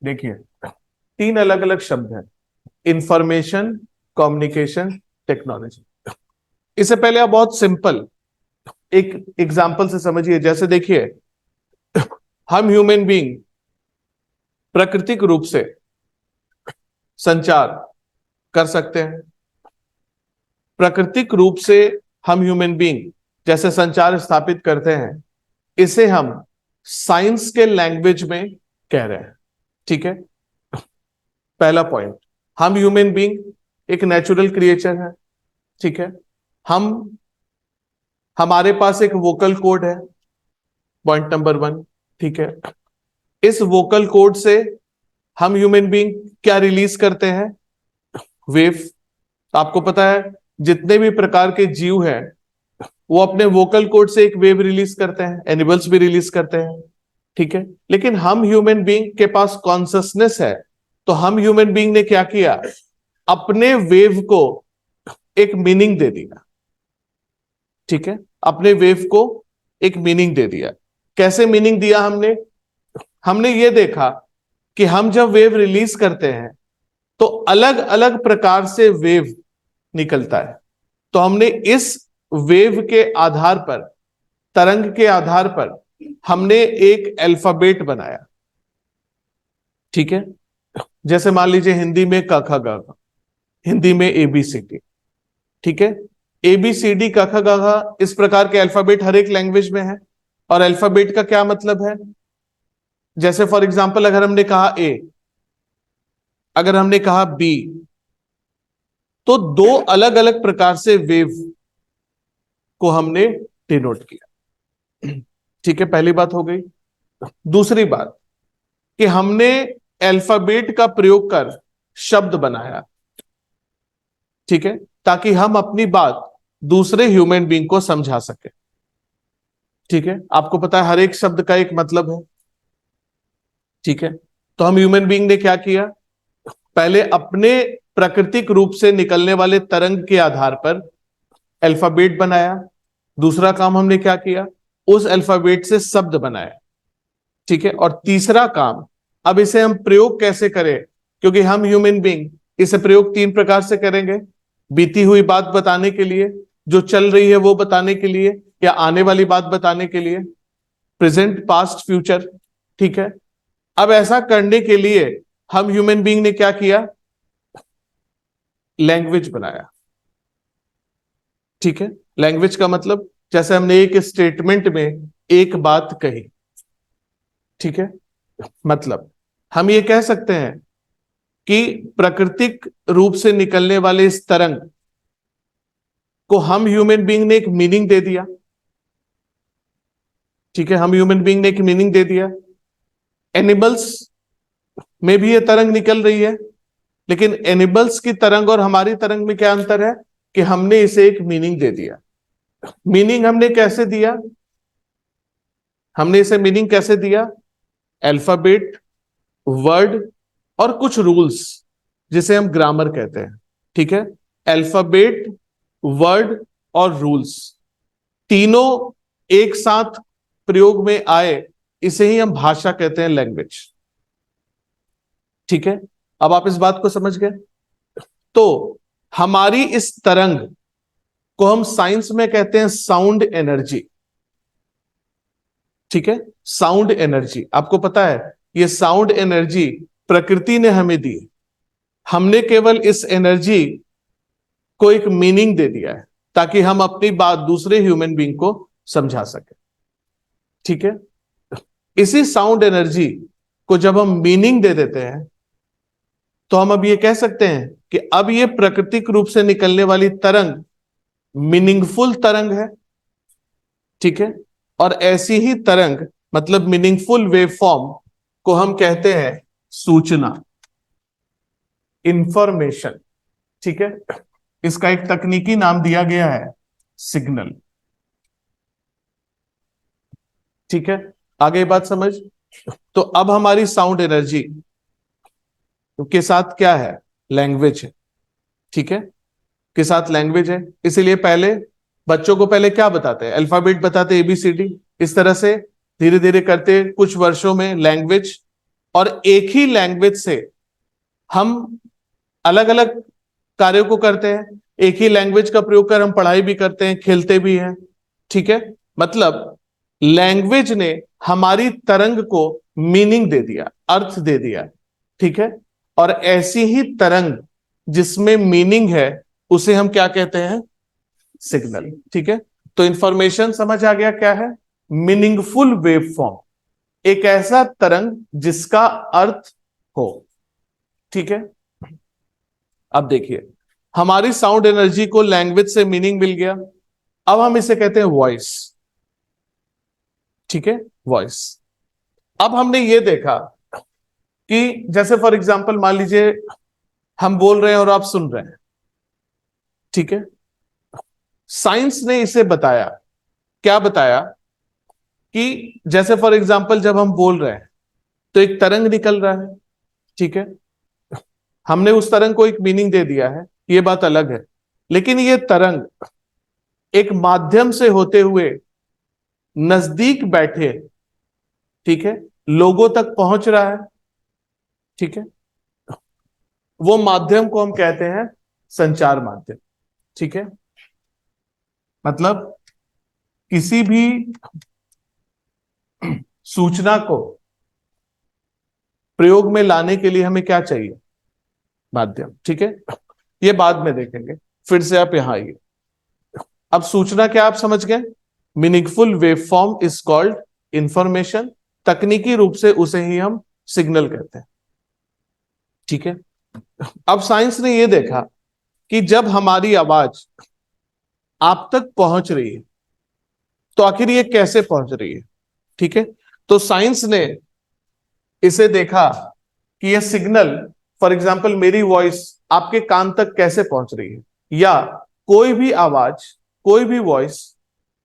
देखिए, तीन अलग अलग शब्द हैं। Information, communication, technology. इससे पहले आप बहुत सिंपल एक एग्जांपल से समझिए। जैसे देखिए, हम ह्यूमन बीइंग प्राकृतिक रूप से संचार कर सकते हैं। प्राकृतिक रूप से हम ह्यूमन बीइंग जैसे संचार स्थापित करते हैं, इसे हम साइंस के लैंग्वेज में कह रहे हैं। ठीक है, पहला पॉइंट, हम ह्यूमन बीइंग एक नेचुरल क्रिएचर है। ठीक है, हम हमारे पास एक वोकल कोड है, पॉइंट नंबर वन। ठीक है, इस वोकल कोड से हम ह्यूमन बीइंग क्या रिलीज करते हैं? वेव। आपको पता है, जितने भी प्रकार के जीव हैं वो अपने वोकल कोड से एक वेव रिलीज करते हैं, एनिमल्स भी रिलीज करते हैं। ठीक है, लेकिन हम ह्यूमन बीइंग के पास कॉन्सियसनेस है, तो हम ह्यूमन बीइंग ने क्या किया? अपने वेव को एक मीनिंग दे दिया। ठीक है, अपने वेव को एक मीनिंग दे दिया। कैसे मीनिंग दिया हमने? हमने ये देखा कि हम जब वेव रिलीज करते हैं तो अलग अलग प्रकार से वेव निकलता है। तो हमने इस वेव के आधार पर, तरंग के आधार पर, हमने एक अल्फाबेट बनाया। ठीक है, जैसे मान लीजिए हिंदी में क ख ग घ, हिंदी में ABCD। ठीक है, ABCD क ख ग घ इस प्रकार के अल्फाबेट हर एक लैंग्वेज में है। और अल्फाबेट का क्या मतलब है? जैसे फॉर एग्जाम्पल, अगर हमने कहा A, अगर हमने कहा B, तो दो अलग अलग प्रकार से वेव को हमने डिनोट किया। ठीक है, पहली बात हो गई। दूसरी बात कि हमने अल्फाबेट का प्रयोग कर शब्द बनाया। ठीक है, ताकि हम अपनी बात दूसरे ह्यूमन बीइंग को समझा सके। ठीक है, आपको पता है हर एक शब्द का एक मतलब है। ठीक है, तो हम ह्यूमन बीइंग ने क्या किया? पहले अपने प्राकृतिक रूप से निकलने वाले तरंग के आधार पर अल्फाबेट बनाया। दूसरा काम हमने क्या किया? उस अल्फाबेट से शब्द बनाया। ठीक है, और तीसरा काम, अब इसे हम प्रयोग कैसे करें? क्योंकि हम ह्यूमन बीइंग इसे प्रयोग तीन प्रकार से करेंगे। बीती हुई बात बताने के लिए, जो चल रही है वो बताने के लिए, या आने वाली बात बताने के लिए, प्रेजेंट, पास्ट, फ्यूचर। ठीक है, अब ऐसा करने के लिए हम ह्यूमन बीइंग ने क्या किया? लैंग्वेज बनाया। ठीक है, लैंग्वेज का मतलब, जैसे हमने एक स्टेटमेंट में एक बात कही। ठीक है, मतलब हम ये कह सकते हैं कि प्राकृतिक रूप से निकलने वाले इस तरंग को हम ह्यूमन बीइंग ने एक मीनिंग दे दिया। ठीक है, हम ह्यूमन बीइंग ने एक मीनिंग दे दिया। एनिमल्स में भी ये तरंग निकल रही है, लेकिन एनिमल्स की तरंग और हमारी तरंग में क्या अंतर है? कि हमने इसे एक मीनिंग दे दिया। मीनिंग हमने कैसे दिया? हमने इसे मीनिंग कैसे दिया? अल्फाबेट, वर्ड और कुछ रूल्स, जिसे हम ग्रामर कहते हैं। ठीक है, अल्फाबेट, वर्ड और रूल्स, तीनों एक साथ प्रयोग में आए, इसे ही हम भाषा कहते हैं, लैंग्वेज। ठीक है, अब आप इस बात को समझ गए। तो हमारी इस तरंग को हम साइंस में कहते हैं साउंड एनर्जी। ठीक है, साउंड एनर्जी, आपको पता है ये साउंड एनर्जी प्रकृति ने हमें दी। हमने केवल इस एनर्जी को एक मीनिंग दे दिया है, ताकि हम अपनी बात दूसरे ह्यूमन बीइंग को समझा सके। ठीक है, इसी साउंड एनर्जी को जब हम मीनिंग दे देते हैं, तो हम अब ये कह सकते हैं कि अब ये प्राकृतिक रूप से निकलने वाली तरंग मीनिंगफुल तरंग है। ठीक है, और ऐसी ही तरंग, मतलब मीनिंगफुल वेव फॉर्म, को हम कहते हैं सूचना, इंफॉर्मेशन। ठीक है, इसका एक तकनीकी नाम दिया गया है सिग्नल। ठीक है, आगे बात समझ। तो अब हमारी साउंड एनर्जी के साथ क्या है? लैंग्वेज है। ठीक है, के साथ लैंग्वेज है। इसीलिए पहले बच्चों को पहले क्या बताते हैं? अल्फाबेट बताते हैं, ABCD। इस तरह से धीरे धीरे करते कुछ वर्षों में लैंग्वेज और एक ही लैंग्वेज से हम अलग अलग कार्यों को करते हैं। एक ही लैंग्वेज का प्रयोग कर हम पढ़ाई भी करते हैं, खेलते भी हैं। ठीक है, मतलब लैंग्वेज ने हमारी तरंग को मीनिंग दे दिया, अर्थ दे दिया। ठीक है, और ऐसी ही तरंग जिसमें मीनिंग है उसे हम क्या कहते हैं? सिग्नल। ठीक है, तो इंफॉर्मेशन समझ आ गया क्या है? मीनिंगफुल वेव फॉर्म, एक ऐसा तरंग जिसका अर्थ हो। ठीक है, अब देखिए, हमारी साउंड एनर्जी को लैंग्वेज से मीनिंग मिल गया। अब हम इसे कहते हैं वॉइस। ठीक है, वॉइस। अब हमने ये देखा कि जैसे फॉर एग्जांपल मान लीजिए हम बोल रहे हैं और आप सुन रहे हैं। ठीक है, साइंस ने इसे बताया, क्या बताया? कि जैसे फॉर एग्जांपल जब हम बोल रहे हैं तो एक तरंग निकल रहा है। ठीक है, हमने उस तरंग को एक मीनिंग दे दिया है, ये बात अलग है। लेकिन ये तरंग एक माध्यम से होते हुए नजदीक बैठे, ठीक है, लोगों तक पहुंच रहा है। ठीक है, वो माध्यम को हम कहते हैं संचार माध्यम। ठीक है, मतलब किसी भी सूचना को प्रयोग में लाने के लिए हमें क्या चाहिए? माध्यम। ठीक है, ये बाद में देखेंगे। फिर से आप यहां आइए। अब सूचना क्या आप समझ गए? Meaningful wave form is called information. तकनीकी रूप से उसे ही हम सिग्नल कहते हैं। ठीक है, अब साइंस ने यह देखा कि जब हमारी आवाज आप तक पहुंच रही है तो आखिर ये कैसे पहुंच रही है? ठीक है, तो साइंस ने इसे देखा कि यह सिग्नल, फॉर एग्जाम्पल मेरी वॉइस आपके कान तक कैसे पहुंच रही है, या कोई भी आवाज, कोई भी वॉइस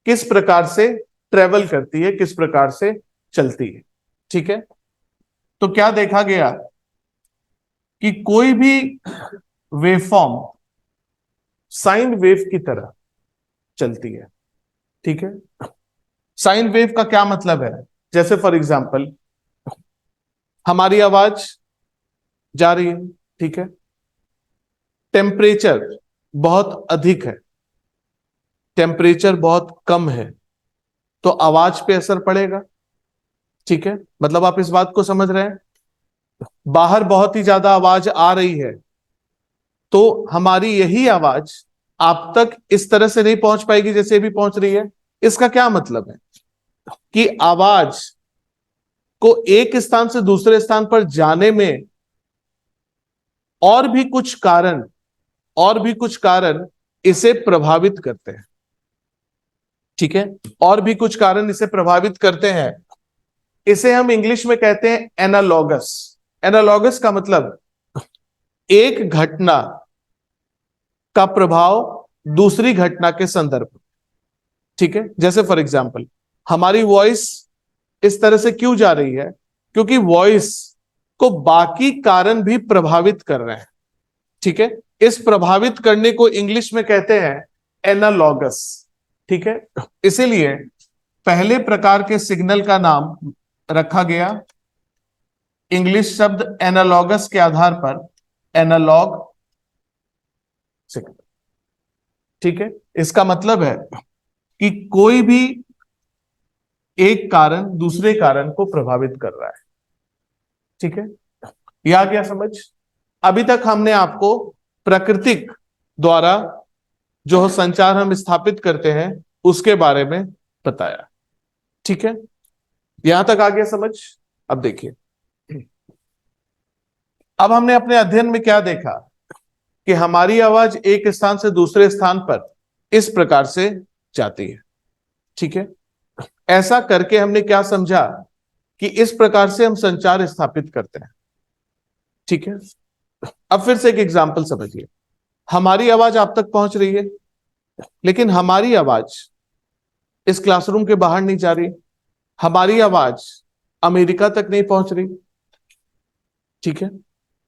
किस प्रकार से ट्रेवल करती है, किस प्रकार से चलती है। ठीक है, तो क्या देखा गया कि कोई भी वेवफॉर्म साइन वेव की तरह चलती है। ठीक है, साइन वेव का क्या मतलब है? जैसे फॉर एग्जाम्पल हमारी आवाज जा रही है। ठीक है, टेम्परेचर बहुत अधिक है, टेम्परेचर बहुत कम है, तो आवाज पे असर पड़ेगा। ठीक है, मतलब आप इस बात को समझ रहे हैं? बाहर बहुत ही ज्यादा आवाज आ रही है तो हमारी यही आवाज आप तक इस तरह से नहीं पहुंच पाएगी जैसे भी पहुंच रही है। इसका क्या मतलब है? कि आवाज को एक स्थान से दूसरे स्थान पर जाने में और भी कुछ कारण, और भी कुछ कारण इसे प्रभावित करते हैं। ठीक है, और भी कुछ कारण इसे प्रभावित करते हैं। इसे हम इंग्लिश में कहते हैं एनालॉगस। एनालॉगस का मतलब एक घटना का प्रभाव दूसरी घटना के संदर्भ में। ठीक है, जैसे फॉर एग्जाम्पल हमारी वॉइस इस तरह से क्यों जा रही है? क्योंकि वॉइस को बाकी कारण भी प्रभावित कर रहे हैं। ठीक है, इस प्रभावित करने को इंग्लिश में कहते हैं एनालॉगस। ठीक है, इसीलिए पहले प्रकार के सिग्नल का नाम रखा गया इंग्लिश शब्द एनालॉगस के आधार पर एनालॉग सिग्नल। ठीक है, इसका मतलब है कि कोई भी एक कारण दूसरे कारण को प्रभावित कर रहा है। ठीक है, यह आ गया समझ? अभी तक हमने आपको प्राकृतिक द्वारा जो संचार हम स्थापित करते हैं उसके बारे में बताया। ठीक है, यहां तक आ गया समझ? अब देखिए, अब हमने अपने अध्ययन में क्या देखा कि हमारी आवाज एक स्थान से दूसरे स्थान पर इस प्रकार से जाती है। ठीक है, ऐसा करके हमने क्या समझा कि इस प्रकार से हम संचार स्थापित करते हैं। ठीक है, अब फिर से एक एग्जांपल समझिए। हमारी आवाज आप तक पहुंच रही है, लेकिन हमारी आवाज इस क्लासरूम के बाहर नहीं जा रही, हमारी आवाज अमेरिका तक नहीं पहुंच रही। ठीक है,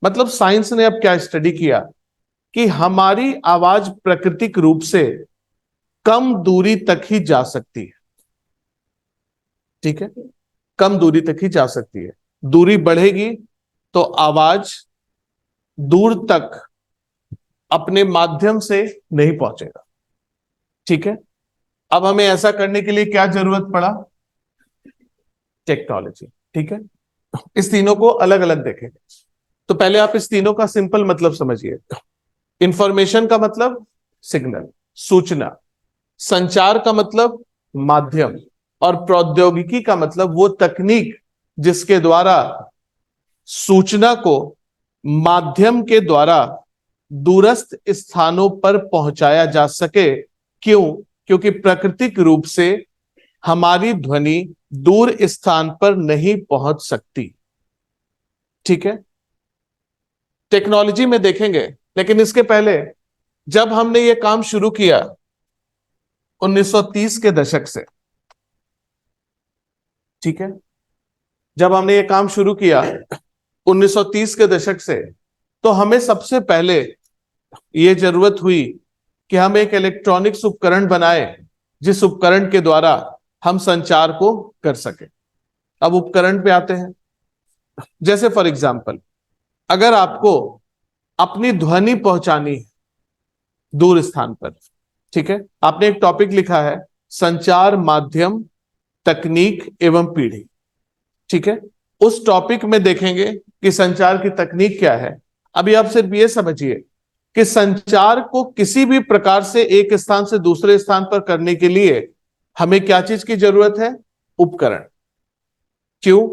मतलब साइंस ने अब क्या स्टडी किया कि हमारी आवाज प्राकृतिक रूप से कम दूरी तक ही जा सकती है। ठीक है, कम दूरी तक ही जा सकती है। दूरी बढ़ेगी तो आवाज दूर तक अपने माध्यम से नहीं पहुंचेगा। ठीक है, अब हमें ऐसा करने के लिए क्या जरूरत पड़ा? टेक्नोलॉजी। ठीक है, इस तीनों को अलग अलग देखेंगे। तो पहले आप इस तीनों का सिंपल मतलब समझिए। इंफॉर्मेशन का मतलब सिग्नल, सूचना। संचार का मतलब माध्यम। और प्रौद्योगिकी का मतलब वो तकनीक जिसके द्वारा सूचना को माध्यम के द्वारा दूरस्थ स्थानों पर पहुंचाया जा सके। क्यों? क्योंकि प्राकृतिक रूप से हमारी ध्वनि दूर स्थान पर नहीं पहुंच सकती। ठीक है, टेक्नोलॉजी में देखेंगे, लेकिन इसके पहले जब हमने ये काम शुरू किया 1930 के दशक से, ठीक है, जब हमने ये काम शुरू किया 1930 के दशक से, तो हमें सबसे पहले ये जरूरत हुई कि हम एक इलेक्ट्रॉनिक्स उपकरण बनाए जिस उपकरण के द्वारा हम संचार को कर सके। अब उपकरण पे आते हैं। जैसे फॉर एग्जाम्पल, अगर आपको अपनी ध्वनि पहुंचानी है दूर स्थान पर, ठीक है, आपने एक टॉपिक लिखा है संचार माध्यम तकनीक एवं पीढ़ी। ठीक है, उस टॉपिक में देखेंगे कि संचार की तकनीक क्या है। अभी आप सिर्फ ये समझिए कि संचार को किसी भी प्रकार से एक स्थान से दूसरे स्थान पर करने के लिए हमें क्या चीज की जरूरत है? उपकरण। क्यों?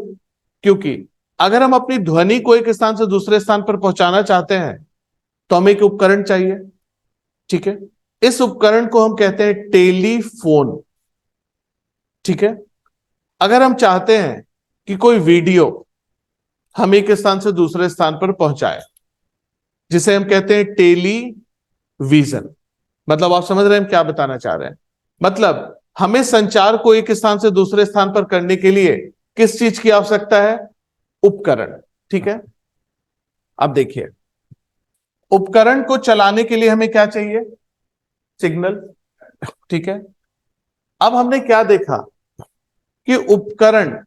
क्योंकि अगर हम अपनी ध्वनि को एक स्थान से दूसरे स्थान पर पहुंचाना चाहते हैं तो हमें एक उपकरण चाहिए। ठीक है, इस उपकरण को हम कहते हैं टेलीफोन। ठीक है, अगर हम चाहते हैं कि कोई वीडियो हम एक स्थान से दूसरे स्थान पर पहुंचाए, जिसे हम कहते हैं टेलीविजन। मतलब आप समझ रहे हैं हम क्या बताना चाह रहे हैं? मतलब हमें संचार को एक स्थान से दूसरे स्थान पर करने के लिए किस चीज की आवश्यकता है? उपकरण। ठीक है, अब देखिए, उपकरण को चलाने के लिए हमें क्या चाहिए? सिग्नल। ठीक है, अब हमने क्या देखा कि उपकरण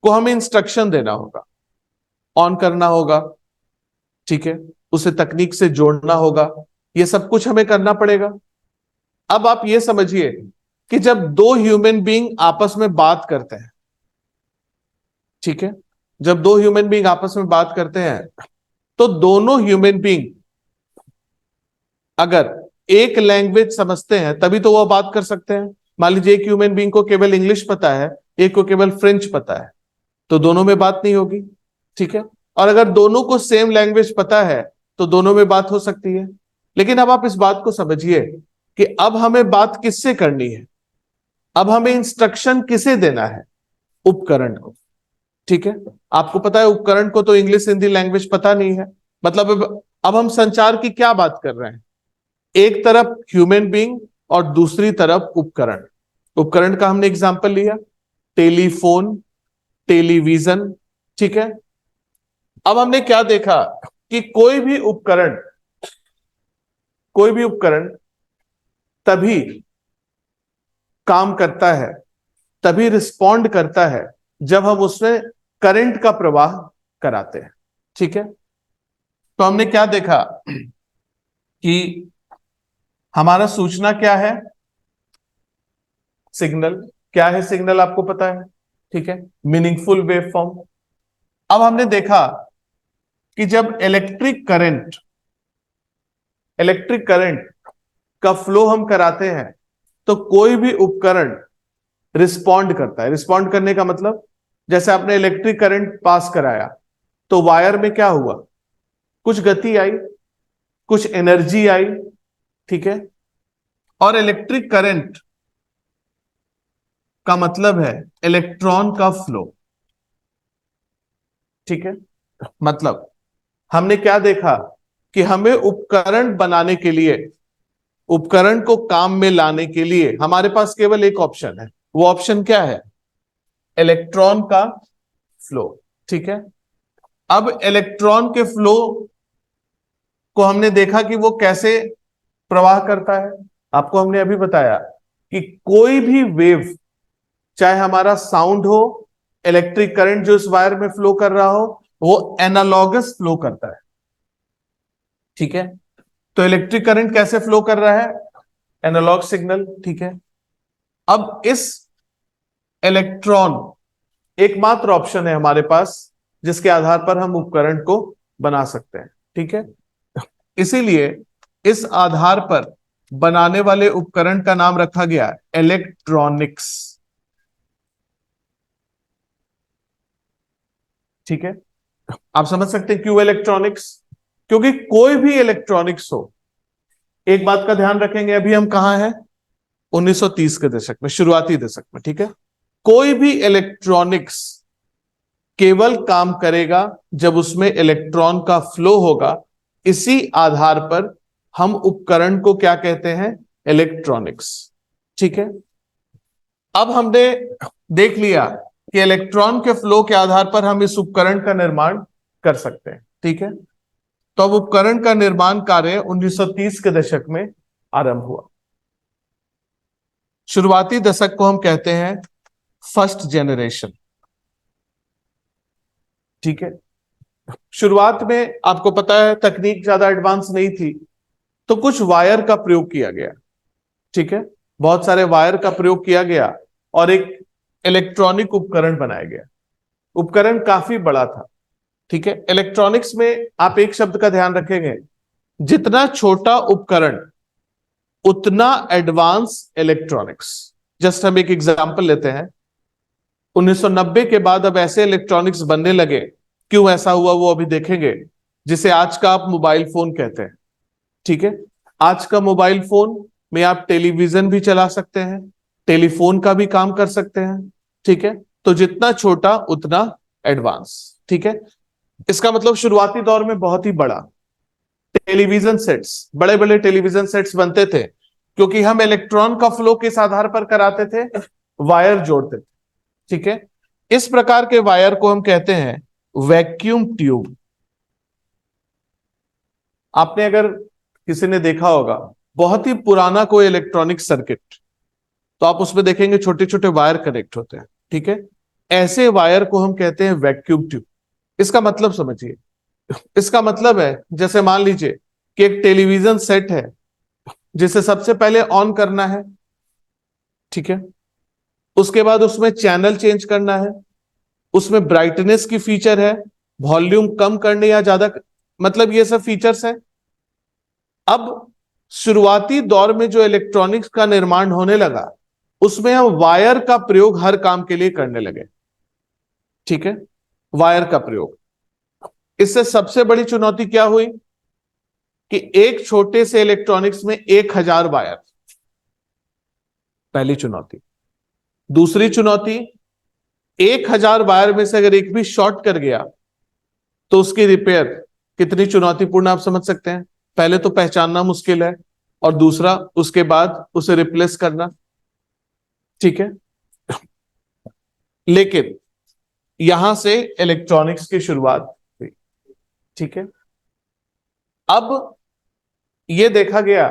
को हमें इंस्ट्रक्शन देना होगा, ऑन करना होगा, ठीक है, उसे तकनीक से जोड़ना होगा, ये सब कुछ हमें करना पड़ेगा। अब आप ये समझिए कि जब दो ह्यूमन बीइंग आपस में बात करते हैं, ठीक है, जब दो ह्यूमन बीइंग आपस में बात करते हैं तो दोनों ह्यूमन बीइंग अगर एक लैंग्वेज समझते हैं तभी तो वह बात कर सकते हैं। मान लीजिए एक ह्यूमन बीइंग को केवल इंग्लिश पता है, एक को केवल फ्रेंच पता है, तो दोनों में बात नहीं होगी। ठीक है, और अगर दोनों को सेम लैंग्वेज पता है तो दोनों में बात हो सकती है। लेकिन अब आप इस बात को समझिए कि अब हमें बात किससे करनी है? अब हमें इंस्ट्रक्शन किसे देना है? उपकरण को। ठीक है, आपको पता है उपकरण को तो इंग्लिश हिंदी लैंग्वेज पता नहीं है। मतलब अब हम संचार की क्या बात कर रहे हैं? एक तरफ ह्यूमन बीइंग और दूसरी तरफ उपकरण। उपकरण का हमने एग्जांपल लिया टेलीफोन, टेलीविजन। ठीक है, अब हमने क्या देखा कि कोई भी उपकरण तभी काम करता है, तभी रिस्पॉन्ड करता है जब हम उसमें करंट का प्रवाह कराते हैं। ठीक है, तो हमने क्या देखा कि हमारा सूचना क्या है? सिग्नल। क्या है सिग्नल? आपको पता है, ठीक है, मीनिंगफुल वेव फॉर्म। अब हमने देखा कि जब इलेक्ट्रिक करंट का फ्लो हम कराते हैं तो कोई भी उपकरण रिस्पॉन्ड करता है। रिस्पॉन्ड करने का मतलब, जैसे आपने इलेक्ट्रिक करंट पास कराया तो वायर में क्या हुआ? कुछ गति आई, कुछ एनर्जी आई। ठीक है, और इलेक्ट्रिक करंट का मतलब है इलेक्ट्रॉन का फ्लो। ठीक है, मतलब हमने क्या देखा कि हमें उपकरण बनाने के लिए, उपकरण को काम में लाने के लिए हमारे पास केवल एक ऑप्शन है। वो ऑप्शन क्या है? इलेक्ट्रॉन का फ्लो। ठीक है, अब इलेक्ट्रॉन के फ्लो को हमने देखा कि वो कैसे प्रवाह करता है। आपको हमने अभी बताया कि कोई भी वेव, चाहे हमारा साउंड हो, इलेक्ट्रिक करंट जो इस वायर में फ्लो कर रहा हो वो एनालॉगस फ्लो करता है। ठीक है, तो इलेक्ट्रिक करंट कैसे फ्लो कर रहा है? Analog signal. ठीक है, अब इस इलेक्ट्रॉन एकमात्र ऑप्शन है हमारे पास जिसके आधार पर हम उपकरण को बना सकते हैं। ठीक है, इसीलिए इस आधार पर बनाने वाले उपकरण का नाम रखा गया इलेक्ट्रॉनिक्स। ठीक है, आप समझ सकते हैं क्यों इलेक्ट्रॉनिक्स? क्योंकि कोई भी इलेक्ट्रॉनिक्स हो, एक बात का ध्यान रखेंगे, अभी हम कहां हैं? 1930 के दशक में, शुरुआती दशक में। ठीक है, कोई भी इलेक्ट्रॉनिक्स केवल काम करेगा जब उसमें इलेक्ट्रॉन का फ्लो होगा। इसी आधार पर हम उपकरण को क्या कहते हैं? इलेक्ट्रॉनिक्स। ठीक है, अब हमने देख लिया कि इलेक्ट्रॉन के फ्लो के आधार पर हम इस उपकरण का निर्माण कर सकते हैं। ठीक है, तो अब उपकरण का निर्माण कार्य 1930 के दशक में आरंभ हुआ। शुरुआती दशक को हम कहते हैं फर्स्ट जेनरेशन। ठीक है, शुरुआत में आपको पता है तकनीक ज्यादा एडवांस नहीं थी, तो कुछ वायर का प्रयोग किया गया। ठीक है, बहुत सारे वायर का प्रयोग किया गया और एक इलेक्ट्रॉनिक उपकरण बनाया गया। उपकरण काफी बड़ा था। ठीक है, इलेक्ट्रॉनिक्स में आप एक शब्द का ध्यान रखेंगे, जितना छोटा उपकरण उतना एडवांस इलेक्ट्रॉनिक्स। जस्ट हम एक एग्जांपल लेते हैं, 1990 के बाद अब ऐसे इलेक्ट्रॉनिक्स बनने लगे, क्यों ऐसा हुआ वो अभी देखेंगे, जिसे आज का आप मोबाइल फोन कहते हैं। ठीक है, आज का मोबाइल फोन में आप टेलीविजन भी चला सकते हैं, टेलीफोन का भी काम कर सकते हैं। ठीक है, तो जितना छोटा उतना एडवांस। ठीक है, इसका मतलब शुरुआती दौर में बहुत ही बड़ा टेलीविजन सेट्स, बड़े बड़े टेलीविजन सेट्स बनते थे, क्योंकि हम इलेक्ट्रॉन का फ्लो किस आधार पर कराते थे? वायर जोड़ते थे। ठीक है, इस प्रकार के वायर को हम कहते हैं वैक्यूम ट्यूब। आपने अगर किसी ने देखा होगा बहुत ही पुराना कोई इलेक्ट्रॉनिक सर्किट, तो आप उसमें देखेंगे छोटे छोटे वायर कनेक्ट होते हैं। ठीक है, ऐसे वायर को हम कहते हैं वैक्यूम ट्यूब। इसका मतलब समझिए, इसका मतलब है जैसे मान लीजिए कि एक टेलीविजन सेट है जिसे सबसे पहले ऑन करना है। ठीक है, उसके बाद उसमें चैनल चेंज करना है, उसमें ब्राइटनेस की फीचर है, वॉल्यूम कम करने या ज्यादा, मतलब ये सब फीचर्स है। अब शुरुआती दौर में जो इलेक्ट्रॉनिक्स का निर्माण होने लगा, उसमें हम वायर का प्रयोग हर काम के लिए करने लगे। ठीक है, वायर का प्रयोग। इससे सबसे बड़ी चुनौती क्या हुई कि एक छोटे से इलेक्ट्रॉनिक्स में 1000 वायर। पहली चुनौती। दूसरी चुनौती, 1000 वायर में से अगर एक भी शॉर्ट कर गया तो उसकी रिपेयर कितनी चुनौतीपूर्ण आप समझ सकते हैं। पहले तो पहचानना मुश्किल है, और दूसरा उसके बाद उसे रिप्लेस करना। ठीक है, लेकिन यहां से इलेक्ट्रॉनिक्स की शुरुआत हुई। ठीक है, अब यह देखा गया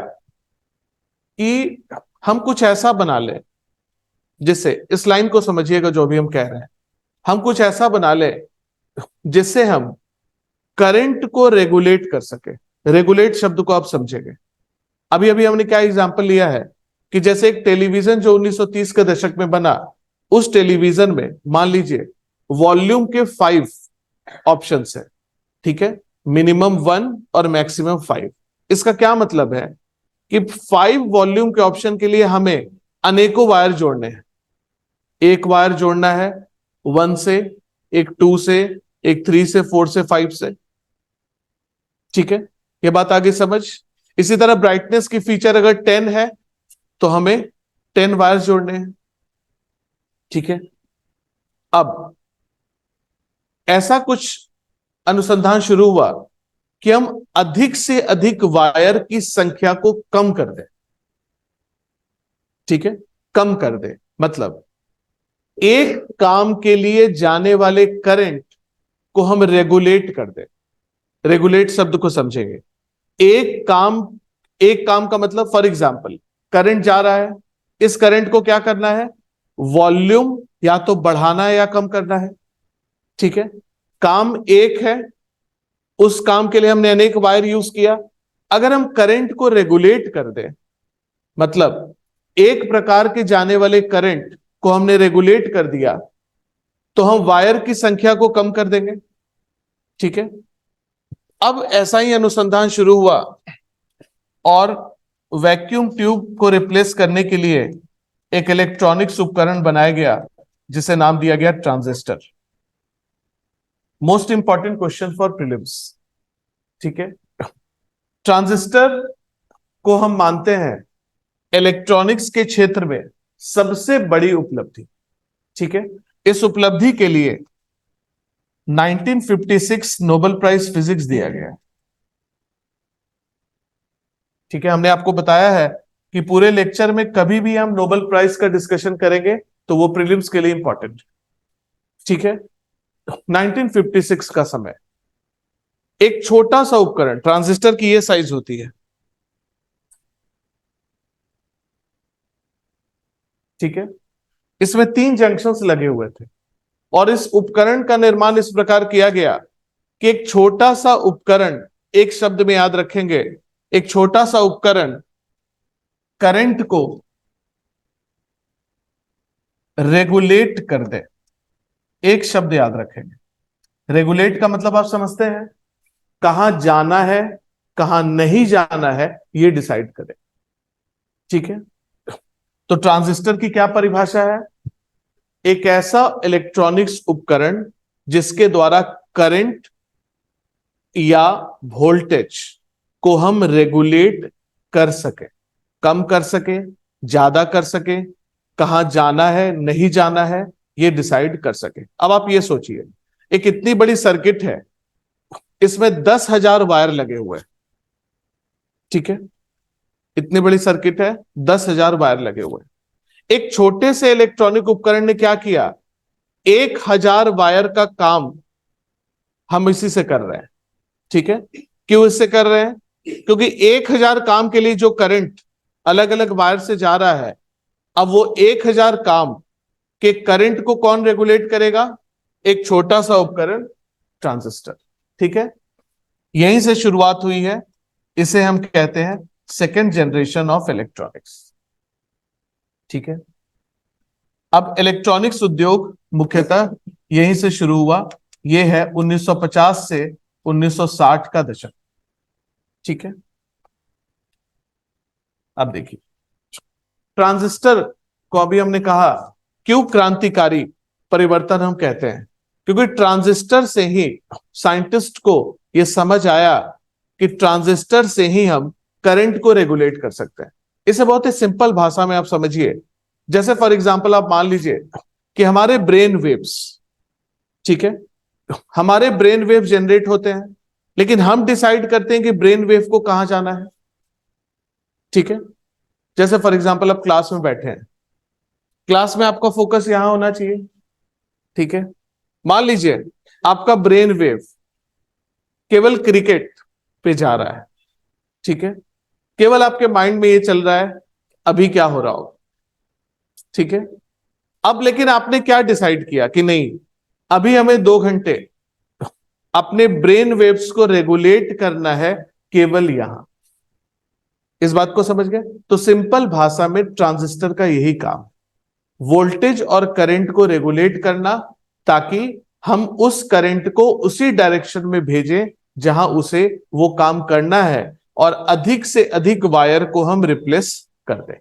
कि हम कुछ ऐसा बना लें, जिससे, इस लाइन को समझिएगा जो भी हम कह रहे हैं, हम कुछ ऐसा बना ले जिससे हम करंट को रेगुलेट कर सके। रेगुलेट शब्द को आप समझेंगे। अभी अभी हमने क्या एग्जांपल लिया है कि जैसे एक टेलीविजन जो 1930 के दशक में बना, उस टेलीविजन में मान लीजिए वॉल्यूम के 5 ऑप्शंस है। ठीक है, मिनिमम 1 और मैक्सिमम 5। इसका क्या मतलब है कि 5 वॉल्यूम के ऑप्शन के लिए हमें अनेकों वायर जोड़ने हैं। एक वायर जोड़ना है 1 से, एक 2 से, एक 3 से, 4 से, 5 से। ठीक है, ये बात आगे समझ। इसी तरह ब्राइटनेस की फीचर अगर 10 है तो हमें 10 वायर जोड़ने हैं। ठीक है, अब ऐसा कुछ अनुसंधान शुरू हुआ कि हम अधिक से अधिक वायर की संख्या को कम कर दें। ठीक है, कम कर दें मतलब एक काम के लिए जाने वाले करंट को हम रेगुलेट कर दें। रेगुलेट शब्द को समझेंगे। एक काम का मतलब, फॉर एग्जाम्पल करंट जा रहा है, इस करंट को क्या करना है? वॉल्यूम या तो बढ़ाना है या कम करना है। ठीक है, काम एक है, उस काम के लिए हमने अनेक वायर यूज किया। अगर हम करंट को रेगुलेट कर दें, मतलब एक प्रकार के जाने वाले करंट को हमने रेगुलेट कर दिया, तो हम वायर की संख्या को कम कर देंगे। ठीक है, अब ऐसा ही अनुसंधान शुरू हुआ और वैक्यूम ट्यूब को रिप्लेस करने के लिए एक इलेक्ट्रॉनिक्स उपकरण बनाया गया जिसे नाम दिया गया transistor. Most important question for prelims. ठीक है, ट्रांजिस्टर को हम मानते हैं इलेक्ट्रॉनिक्स के क्षेत्र में सबसे बड़ी उपलब्धि। ठीक है, इस उपलब्धि के लिए 1956 नोबेल प्राइज फिजिक्स दिया गया है। ठीक है, हमने आपको बताया है कि पूरे लेक्चर में कभी भी हम नोबेल प्राइज का डिस्कशन करेंगे तो वो प्रीलिम्स के लिए इंपॉर्टेंट। ठीक है, 1956 का समय, एक छोटा सा उपकरण, ट्रांजिस्टर की ये साइज होती है। ठीक है, इसमें 3 जंक्शंस लगे हुए थे और इस उपकरण का निर्माण इस प्रकार किया गया कि एक छोटा सा उपकरण, एक शब्द में याद रखेंगे, एक छोटा सा उपकरण करंट को रेगुलेट कर दे। एक शब्द याद रखेंगे, रेगुलेट का मतलब आप समझते हैं, कहां जाना है कहां नहीं जाना है ये डिसाइड करे। ठीक है, तो ट्रांजिस्टर की क्या परिभाषा है? एक ऐसा इलेक्ट्रॉनिक्स उपकरण जिसके द्वारा करंट या वोल्टेज को हम रेगुलेट कर सके, कम कर सके, ज्यादा कर सके, कहां जाना है नहीं जाना है ये डिसाइड कर सके। अब आप ये सोचिए, एक इतनी बड़ी सर्किट है, इसमें 10,000 वायर लगे हुए हैं। ठीक है, इतनी बड़ी सर्किट है, 10,000 वायर लगे हुए हैं। एक छोटे से इलेक्ट्रॉनिक उपकरण ने क्या किया, 1,000 वायर का काम हम इसी से कर रहे हैं। ठीक है, क्यों इससे कर रहे हैं? क्योंकि 1,000 काम के लिए जो करंट अलग अलग वायर से जा रहा है, अब वो 1,000 काम के करंट को कौन रेगुलेट करेगा? एक छोटा सा उपकरण, ट्रांजिस्टर। ठीक है, यहीं से शुरुआत हुई है, इसे हम कहते हैं सेकेंड जनरेशन ऑफ इलेक्ट्रॉनिक्स। ठीक है, अब इलेक्ट्रॉनिक्स उद्योग मुख्यतः यहीं से शुरू हुआ। यह है 1950 से 1960 का दशक। ठीक है, अब देखिए, ट्रांजिस्टर को अभी हमने कहा क्यों क्रांतिकारी परिवर्तन हम कहते हैं, क्योंकि ट्रांजिस्टर से ही साइंटिस्ट को यह समझ आया कि ट्रांजिस्टर से ही हम करंट को रेगुलेट कर सकते हैं। इसे बहुत ही सिंपल भाषा में आप समझिए, जैसे फॉर एग्जांपल आप मान लीजिए कि हमारे ब्रेन वेव्स, ठीक है, हमारे ब्रेन वेव जनरेट होते हैं, लेकिन हम डिसाइड करते हैं कि ब्रेन वेव को कहां जाना है। ठीक है, जैसे फॉर एग्जांपल आप क्लास में बैठे हैं, क्लास में आपका फोकस यहां होना चाहिए। ठीक है, मान लीजिए आपका ब्रेन वेव केवल क्रिकेट पे जा रहा है। ठीक है, केवल आपके माइंड में ये चल रहा है अभी क्या हो रहा हो। ठीक है, अब लेकिन आपने क्या डिसाइड किया कि नहीं, अभी हमें 2 घंटे अपने ब्रेन वेव्स को रेगुलेट करना है केवल यहां। इस बात को समझ गए? तो सिंपल भाषा में ट्रांजिस्टर का यही काम, वोल्टेज और करंट को रेगुलेट करना, ताकि हम उस करंट को उसी डायरेक्शन में भेजें जहां उसे वो काम करना है और अधिक से अधिक वायर को हम रिप्लेस कर दें।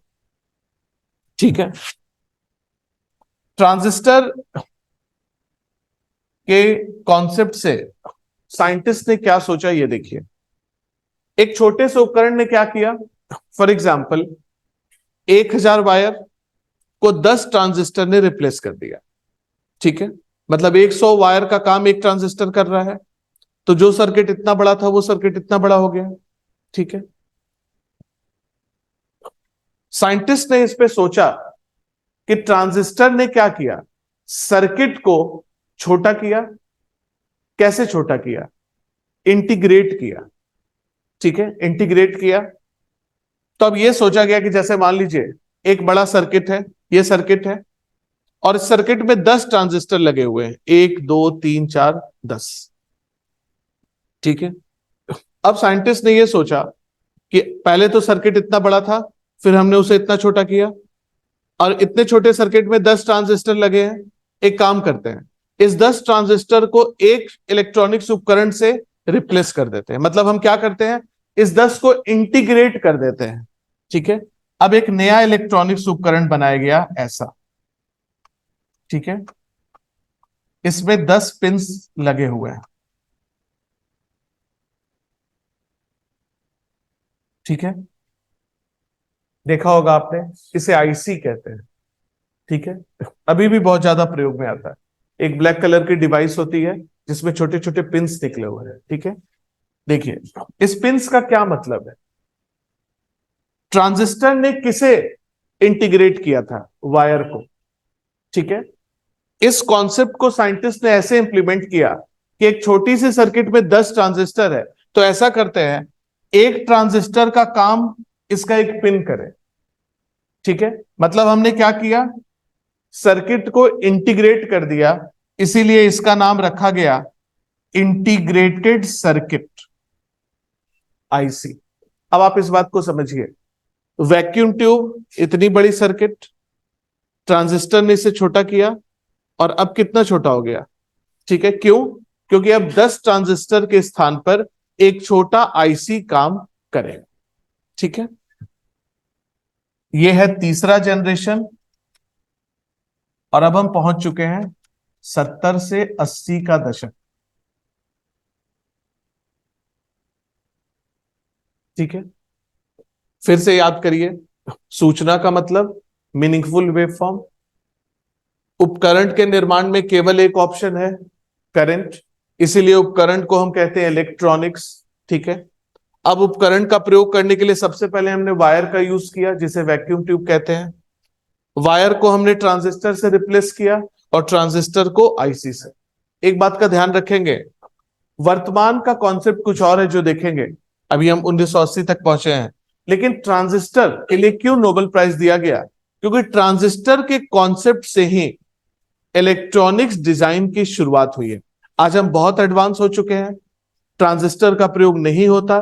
ठीक है, ट्रांजिस्टर के कॉन्सेप्ट से साइंटिस्ट ने क्या सोचा ये देखिए। एक छोटे से उपकरण ने क्या किया, फॉर एग्जाम्पल 1,000 वायर को 10 ट्रांजिस्टर ने रिप्लेस कर दिया। ठीक है, मतलब 100 वायर का काम एक ट्रांजिस्टर कर रहा है, तो जो सर्किट इतना बड़ा था वो सर्किट इतना बड़ा हो गया। ठीक है, साइंटिस्ट ने इस पे सोचा कि ट्रांजिस्टर ने क्या किया, सर्किट को छोटा किया। कैसे छोटा किया? इंटीग्रेट किया। ठीक है, इंटीग्रेट किया। तो अब यह सोचा गया कि जैसे मान लीजिए एक बड़ा सर्किट है, यह सर्किट है, और इस सर्किट में 10 ट्रांजिस्टर लगे हुए हैं, 1 2 3 4 10। ठीक है, अब साइंटिस्ट ने यह सोचा कि पहले तो सर्किट इतना बड़ा था, फिर हमने उसे इतना छोटा किया, और इतने छोटे सर्किट में 10 ट्रांजिस्टर लगे हैं। एक काम करते हैं, इस 10 ट्रांजिस्टर को एक इलेक्ट्रॉनिक्स उपकरण से रिप्लेस कर देते हैं। मतलब हम क्या करते हैं, इस 10 को इंटीग्रेट कर देते हैं। ठीक है, अब एक नया इलेक्ट्रॉनिक्स उपकरण बनाया गया ऐसा। ठीक है, इसमें 10 पिंस लगे हुए हैं। ठीक है, देखा होगा आपने, इसे आईसी कहते हैं। ठीक है, अभी भी बहुत ज्यादा प्रयोग में आता है। एक ब्लैक कलर की डिवाइस होती है जिसमें छोटे छोटे पिंस निकले हुए हैं। ठीक है, देखिए इस पिंस का क्या मतलब है। ट्रांजिस्टर ने किसे इंटीग्रेट किया था, वायर को। ठीक है, इस कॉन्सेप्ट को साइंटिस्ट ने ऐसे इंप्लीमेंट किया कि एक छोटी सी सर्किट में 10 ट्रांजिस्टर है, तो ऐसा करते हैं, एक ट्रांजिस्टर का काम इसका एक पिन करे। ठीक है, मतलब हमने क्या किया, सर्किट को इंटीग्रेट कर दिया, इसीलिए इसका नाम रखा गया इंटीग्रेटेड सर्किट, आईसी। अब आप इस बात को समझिए, वैक्यूम ट्यूब इतनी बड़ी सर्किट, ट्रांजिस्टर ने इसे छोटा किया, और अब कितना छोटा हो गया। ठीक है, क्यों, क्योंकि अब 10 ट्रांजिस्टर के स्थान पर एक छोटा आईसी काम करेगा। ठीक है, यह है तीसरा जनरेशन, और अब हम पहुंच चुके हैं 70 से 80 का दशक। ठीक है, फिर से याद करिए, सूचना का मतलब मीनिंगफुल वेवफॉर्म। उपकरण के निर्माण में केवल एक ऑप्शन है, करंट, इसीलिए उपकरण को हम कहते हैं इलेक्ट्रॉनिक्स। ठीक है, अब उपकरण का प्रयोग करने के लिए सबसे पहले हमने वायर का यूज किया, जिसे वैक्यूम ट्यूब कहते हैं। वायर को हमने ट्रांजिस्टर से रिप्लेस किया, और ट्रांजिस्टर को आईसी से। एक बात का ध्यान रखेंगे, वर्तमान का कॉन्सेप्ट कुछ और है जो देखेंगे। अभी हम 1980 तक पहुंचे हैं, लेकिन ट्रांजिस्टर के लिए क्यों नोबेल प्राइज दिया गया, क्योंकि ट्रांजिस्टर के कॉन्सेप्ट से ही इलेक्ट्रॉनिक्स डिजाइन की शुरुआत हुई है। आज हम बहुत एडवांस हो चुके हैं, ट्रांजिस्टर का प्रयोग नहीं होता,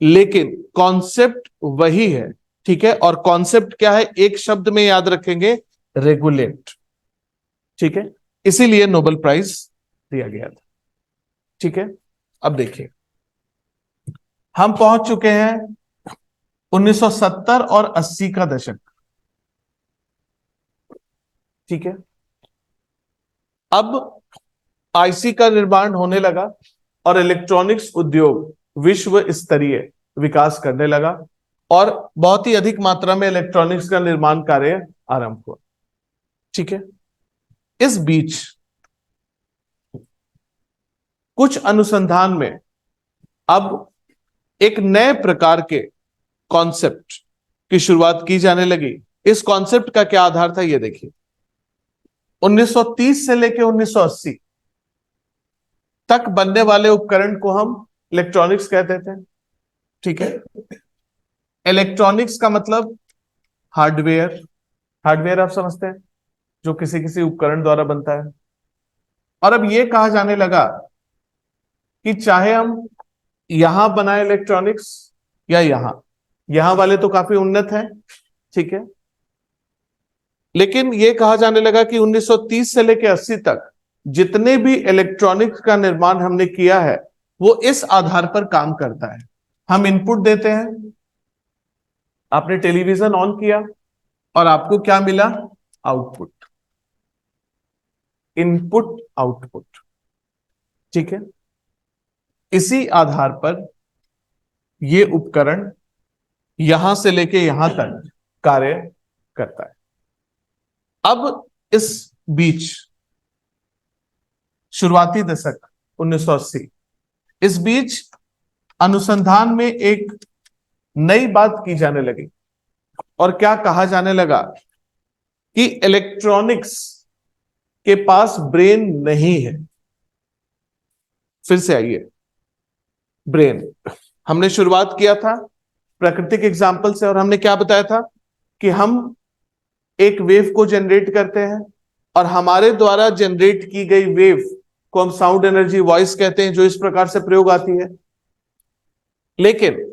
लेकिन कॉन्सेप्ट वही है। ठीक है, और कॉन्सेप्ट क्या है, एक शब्द में याद रखेंगे, रेगुलेट। ठीक है, इसीलिए नोबेल प्राइज दिया गया था। ठीक है, अब देखिए हम पहुंच चुके हैं 1970 और 80 का दशक। ठीक है, अब आईसी का निर्माण होने लगा, और इलेक्ट्रॉनिक्स उद्योग विश्व स्तरीय विकास करने लगा, और बहुत ही अधिक मात्रा में इलेक्ट्रॉनिक्स का निर्माण कार्य आरंभ हुआ। ठीक है, इस बीच कुछ अनुसंधान में अब एक नए प्रकार के कॉन्सेप्ट की शुरुआत की जाने लगी। इस कॉन्सेप्ट का क्या आधार था, यह देखिए। 1930 से लेकर 1980 तक बनने वाले उपकरण को हम इलेक्ट्रॉनिक्स कहते थे। ठीक है, इलेक्ट्रॉनिक्स का मतलब हार्डवेयर। हार्डवेयर आप समझते हैं, जो किसी किसी उपकरण द्वारा बनता है। और अब यह कहा जाने लगा कि चाहे हम यहां बनाए इलेक्ट्रॉनिक्स या यहां, यहां वाले तो काफी उन्नत हैं। ठीक है, लेकिन यह कहा जाने लगा कि 1930 से लेकर 80 तक जितने भी इलेक्ट्रॉनिक्स का निर्माण हमने किया है, वो इस आधार पर काम करता है। हम इनपुट देते हैं, आपने टेलीविजन ऑन किया, और आपको क्या मिला, आउटपुट। Input output. ठीक है, इसी आधार पर यह उपकरण यहां से लेके यहां तक कार्य करता है। अब इस बीच शुरुआती दशक 1980, इस बीच अनुसंधान में एक नई बात की जाने लगी, और क्या कहा जाने लगा कि इलेक्ट्रॉनिक्स के पास ब्रेन नहीं है। फिर से आइए, ब्रेन। हमने शुरुआत किया था प्राकृतिक एग्जाम्पल से, और हमने क्या बताया था कि हम एक वेव को जनरेट करते हैं, और हमारे द्वारा जनरेट की गई वेव को हम साउंड एनर्जी वॉइस कहते हैं, जो इस प्रकार से प्रयोग आती है। लेकिन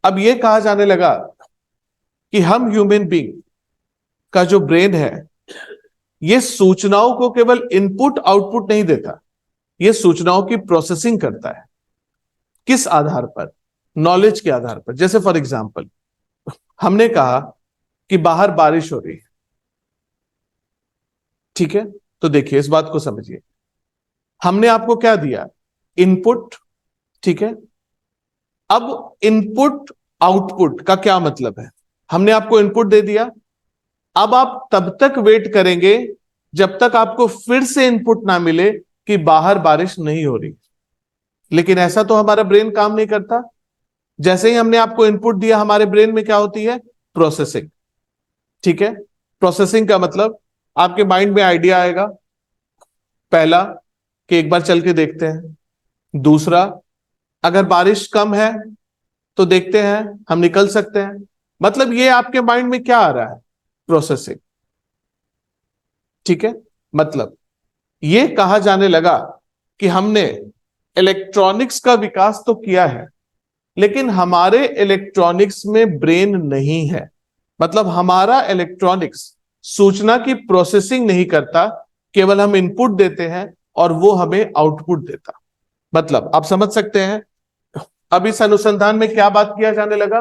अब यह कहा जाने लगा कि हम ह्यूमन बीइंग का जो ब्रेन है, यह सूचनाओं को केवल इनपुट आउटपुट नहीं देता, यह सूचनाओं की प्रोसेसिंग करता है। किस आधार पर? नॉलेज के आधार पर। जैसे फॉर एग्जाम्पल, हमने कहा कि बाहर बारिश हो रही है, ठीक है? तो देखिए, इस बात को समझिए, हमने आपको क्या दिया? इनपुट, ठीक है? अब इनपुट आउटपुट का क्या मतलब है? हमने आपको इनपुट दे दिया, अब आप तब तक वेट करेंगे जब तक आपको फिर से इनपुट ना मिले कि बाहर बारिश नहीं हो रही। लेकिन ऐसा तो हमारा ब्रेन काम नहीं करता। जैसे ही हमने आपको इनपुट दिया, हमारे ब्रेन में क्या होती है? प्रोसेसिंग, ठीक है? प्रोसेसिंग का मतलब आपके माइंड में आइडिया आएगा, पहला कि एक बार चल के देखते हैं, दूसरा अगर बारिश कम है तो देखते हैं हम निकल सकते हैं। मतलब ये आपके माइंड में क्या आ रहा है? प्रोसेसिंग, ठीक है? मतलब ये कहा जाने लगा कि हमने इलेक्ट्रॉनिक्स का विकास तो किया है, लेकिन हमारे इलेक्ट्रॉनिक्स में ब्रेन नहीं है। मतलब हमारा इलेक्ट्रॉनिक्स सूचना की प्रोसेसिंग नहीं करता, केवल हम इनपुट देते हैं और वो हमें आउटपुट देता। मतलब आप समझ सकते हैं अब इस अनुसंधान में क्या बात किया जाने लगा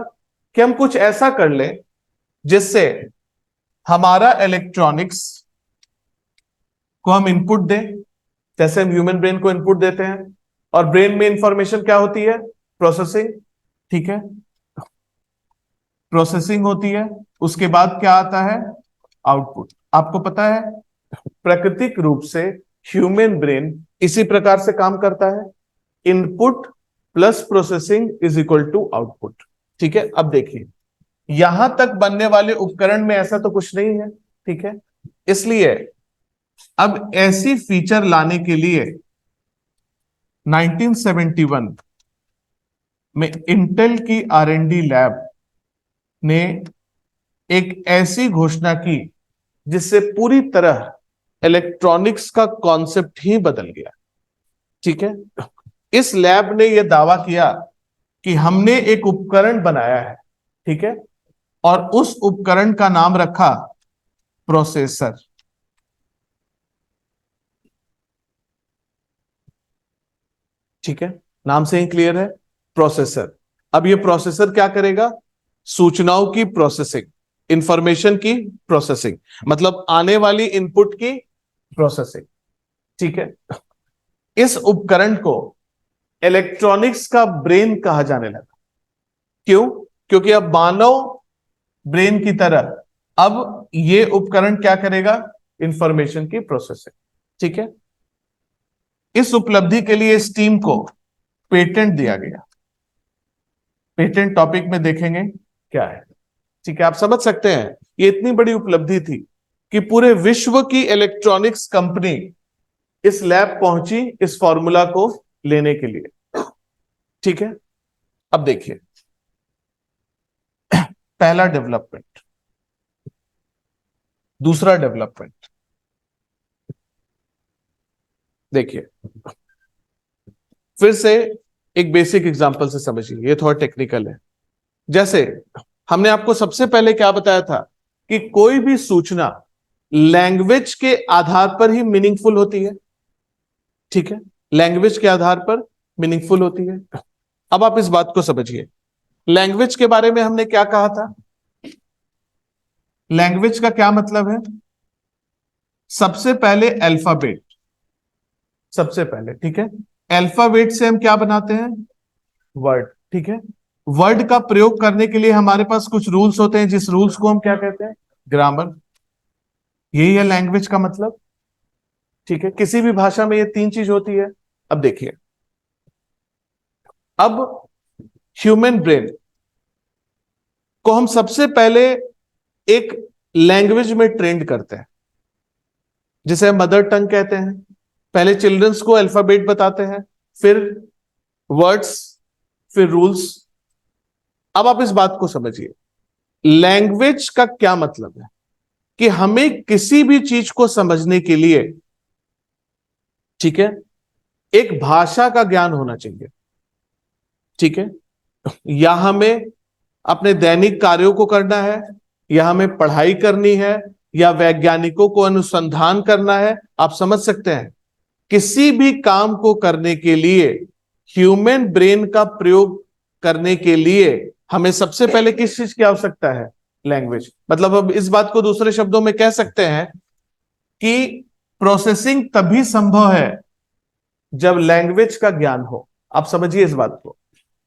कि हम कुछ ऐसा कर लें जिससे हमारा इलेक्ट्रॉनिक्स को हम इनपुट दें, जैसे हम ह्यूमन ब्रेन को इनपुट देते हैं, और ब्रेन में इंफॉर्मेशन क्या होती है? प्रोसेसिंग, ठीक है? प्रोसेसिंग होती है, उसके बाद क्या आता है? आउटपुट। आपको पता है प्राकृतिक रूप से ह्यूमन ब्रेन इसी प्रकार से काम करता है, input plus processing is equal to output, ठीक है? अब देखिए, यहां तक बनने वाले उपकरण में ऐसा तो कुछ नहीं है, ठीक है? इसलिए अब ऐसी फीचर लाने के लिए 1971 में इंटेल की R&D लैब ने एक ऐसी घोषणा की जिससे पूरी तरह इलेक्ट्रॉनिक्स का कॉन्सेप्ट ही बदल गया, ठीक है? इस लैब ने यह दावा किया कि हमने एक उपकरण बनाया है, ठीक है? और उस उपकरण का नाम रखा प्रोसेसर, ठीक है? नाम से ही क्लियर है, प्रोसेसर। अब ये प्रोसेसर क्या करेगा? सूचनाओं की प्रोसेसिंग, इंफॉर्मेशन की प्रोसेसिंग, मतलब आने वाली इनपुट की प्रोसेसिंग, ठीक है? इस उपकरण को इलेक्ट्रॉनिक्स का ब्रेन कहा जाने लगा। क्यों? क्योंकि अब मानव ब्रेन की तरह अब ये उपकरण क्या करेगा? इंफॉर्मेशन की प्रोसेसिंग, ठीक है? इस उपलब्धि के लिए इस टीम को पेटेंट दिया गया। पेटेंट टॉपिक में देखेंगे क्या है, ठीक है? आप समझ सकते हैं ये इतनी बड़ी उपलब्धि थी कि पूरे विश्व की इलेक्ट्रॉनिक्स कंपनी इस लैब पहुंची इस फॉर्मूला को लेने के लिए, ठीक है? अब देखिए, पहला डेवलपमेंट, दूसरा डेवलपमेंट, देखिए फिर से एक बेसिक एग्जांपल से समझिए, ये थोड़ा टेक्निकल है। जैसे हमने आपको सबसे पहले क्या बताया था कि कोई भी सूचना लैंग्वेज के आधार पर ही मीनिंगफुल होती है, ठीक है? लैंग्वेज के आधार पर मीनिंगफुल होती है। अब आप इस बात को समझिए, लैंग्वेज के बारे में हमने क्या कहा था? लैंग्वेज का क्या मतलब है? सबसे पहले अल्फाबेट, सबसे पहले, ठीक है? अल्फाबेट से हम क्या बनाते हैं? वर्ड, ठीक है? वर्ड का प्रयोग करने के लिए हमारे पास कुछ रूल्स होते हैं, जिस रूल्स को हम क्या कहते हैं? ग्रामर। यही है लैंग्वेज का मतलब, ठीक है? किसी भी भाषा में ये तीन चीज होती है। अब देखिए, अब ह्यूमन ब्रेन को हम सबसे पहले एक लैंग्वेज में ट्रेंड करते हैं, जिसे हम मदर टंग कहते हैं। पहले चिल्ड्रंस को अल्फाबेट बताते हैं, फिर वर्ड्स, फिर रूल्स। अब आप इस बात को समझिए, लैंग्वेज का क्या मतलब है कि हमें किसी भी चीज को समझने के लिए, ठीक है, एक भाषा का ज्ञान होना चाहिए। ठीक है, या हमें अपने दैनिक कार्यों को करना है, या हमें पढ़ाई करनी है, या वैज्ञानिकों को अनुसंधान करना है, आप समझ सकते हैं, किसी भी काम को करने के लिए ह्यूमन ब्रेन का प्रयोग करने के लिए हमें सबसे पहले किस चीज की आवश्यकता है? लैंग्वेज। मतलब अब इस बात को दूसरे शब्दों में कह सकते हैं कि प्रोसेसिंग तभी संभव है जब लैंग्वेज का ज्ञान हो। आप समझिए इस बात को,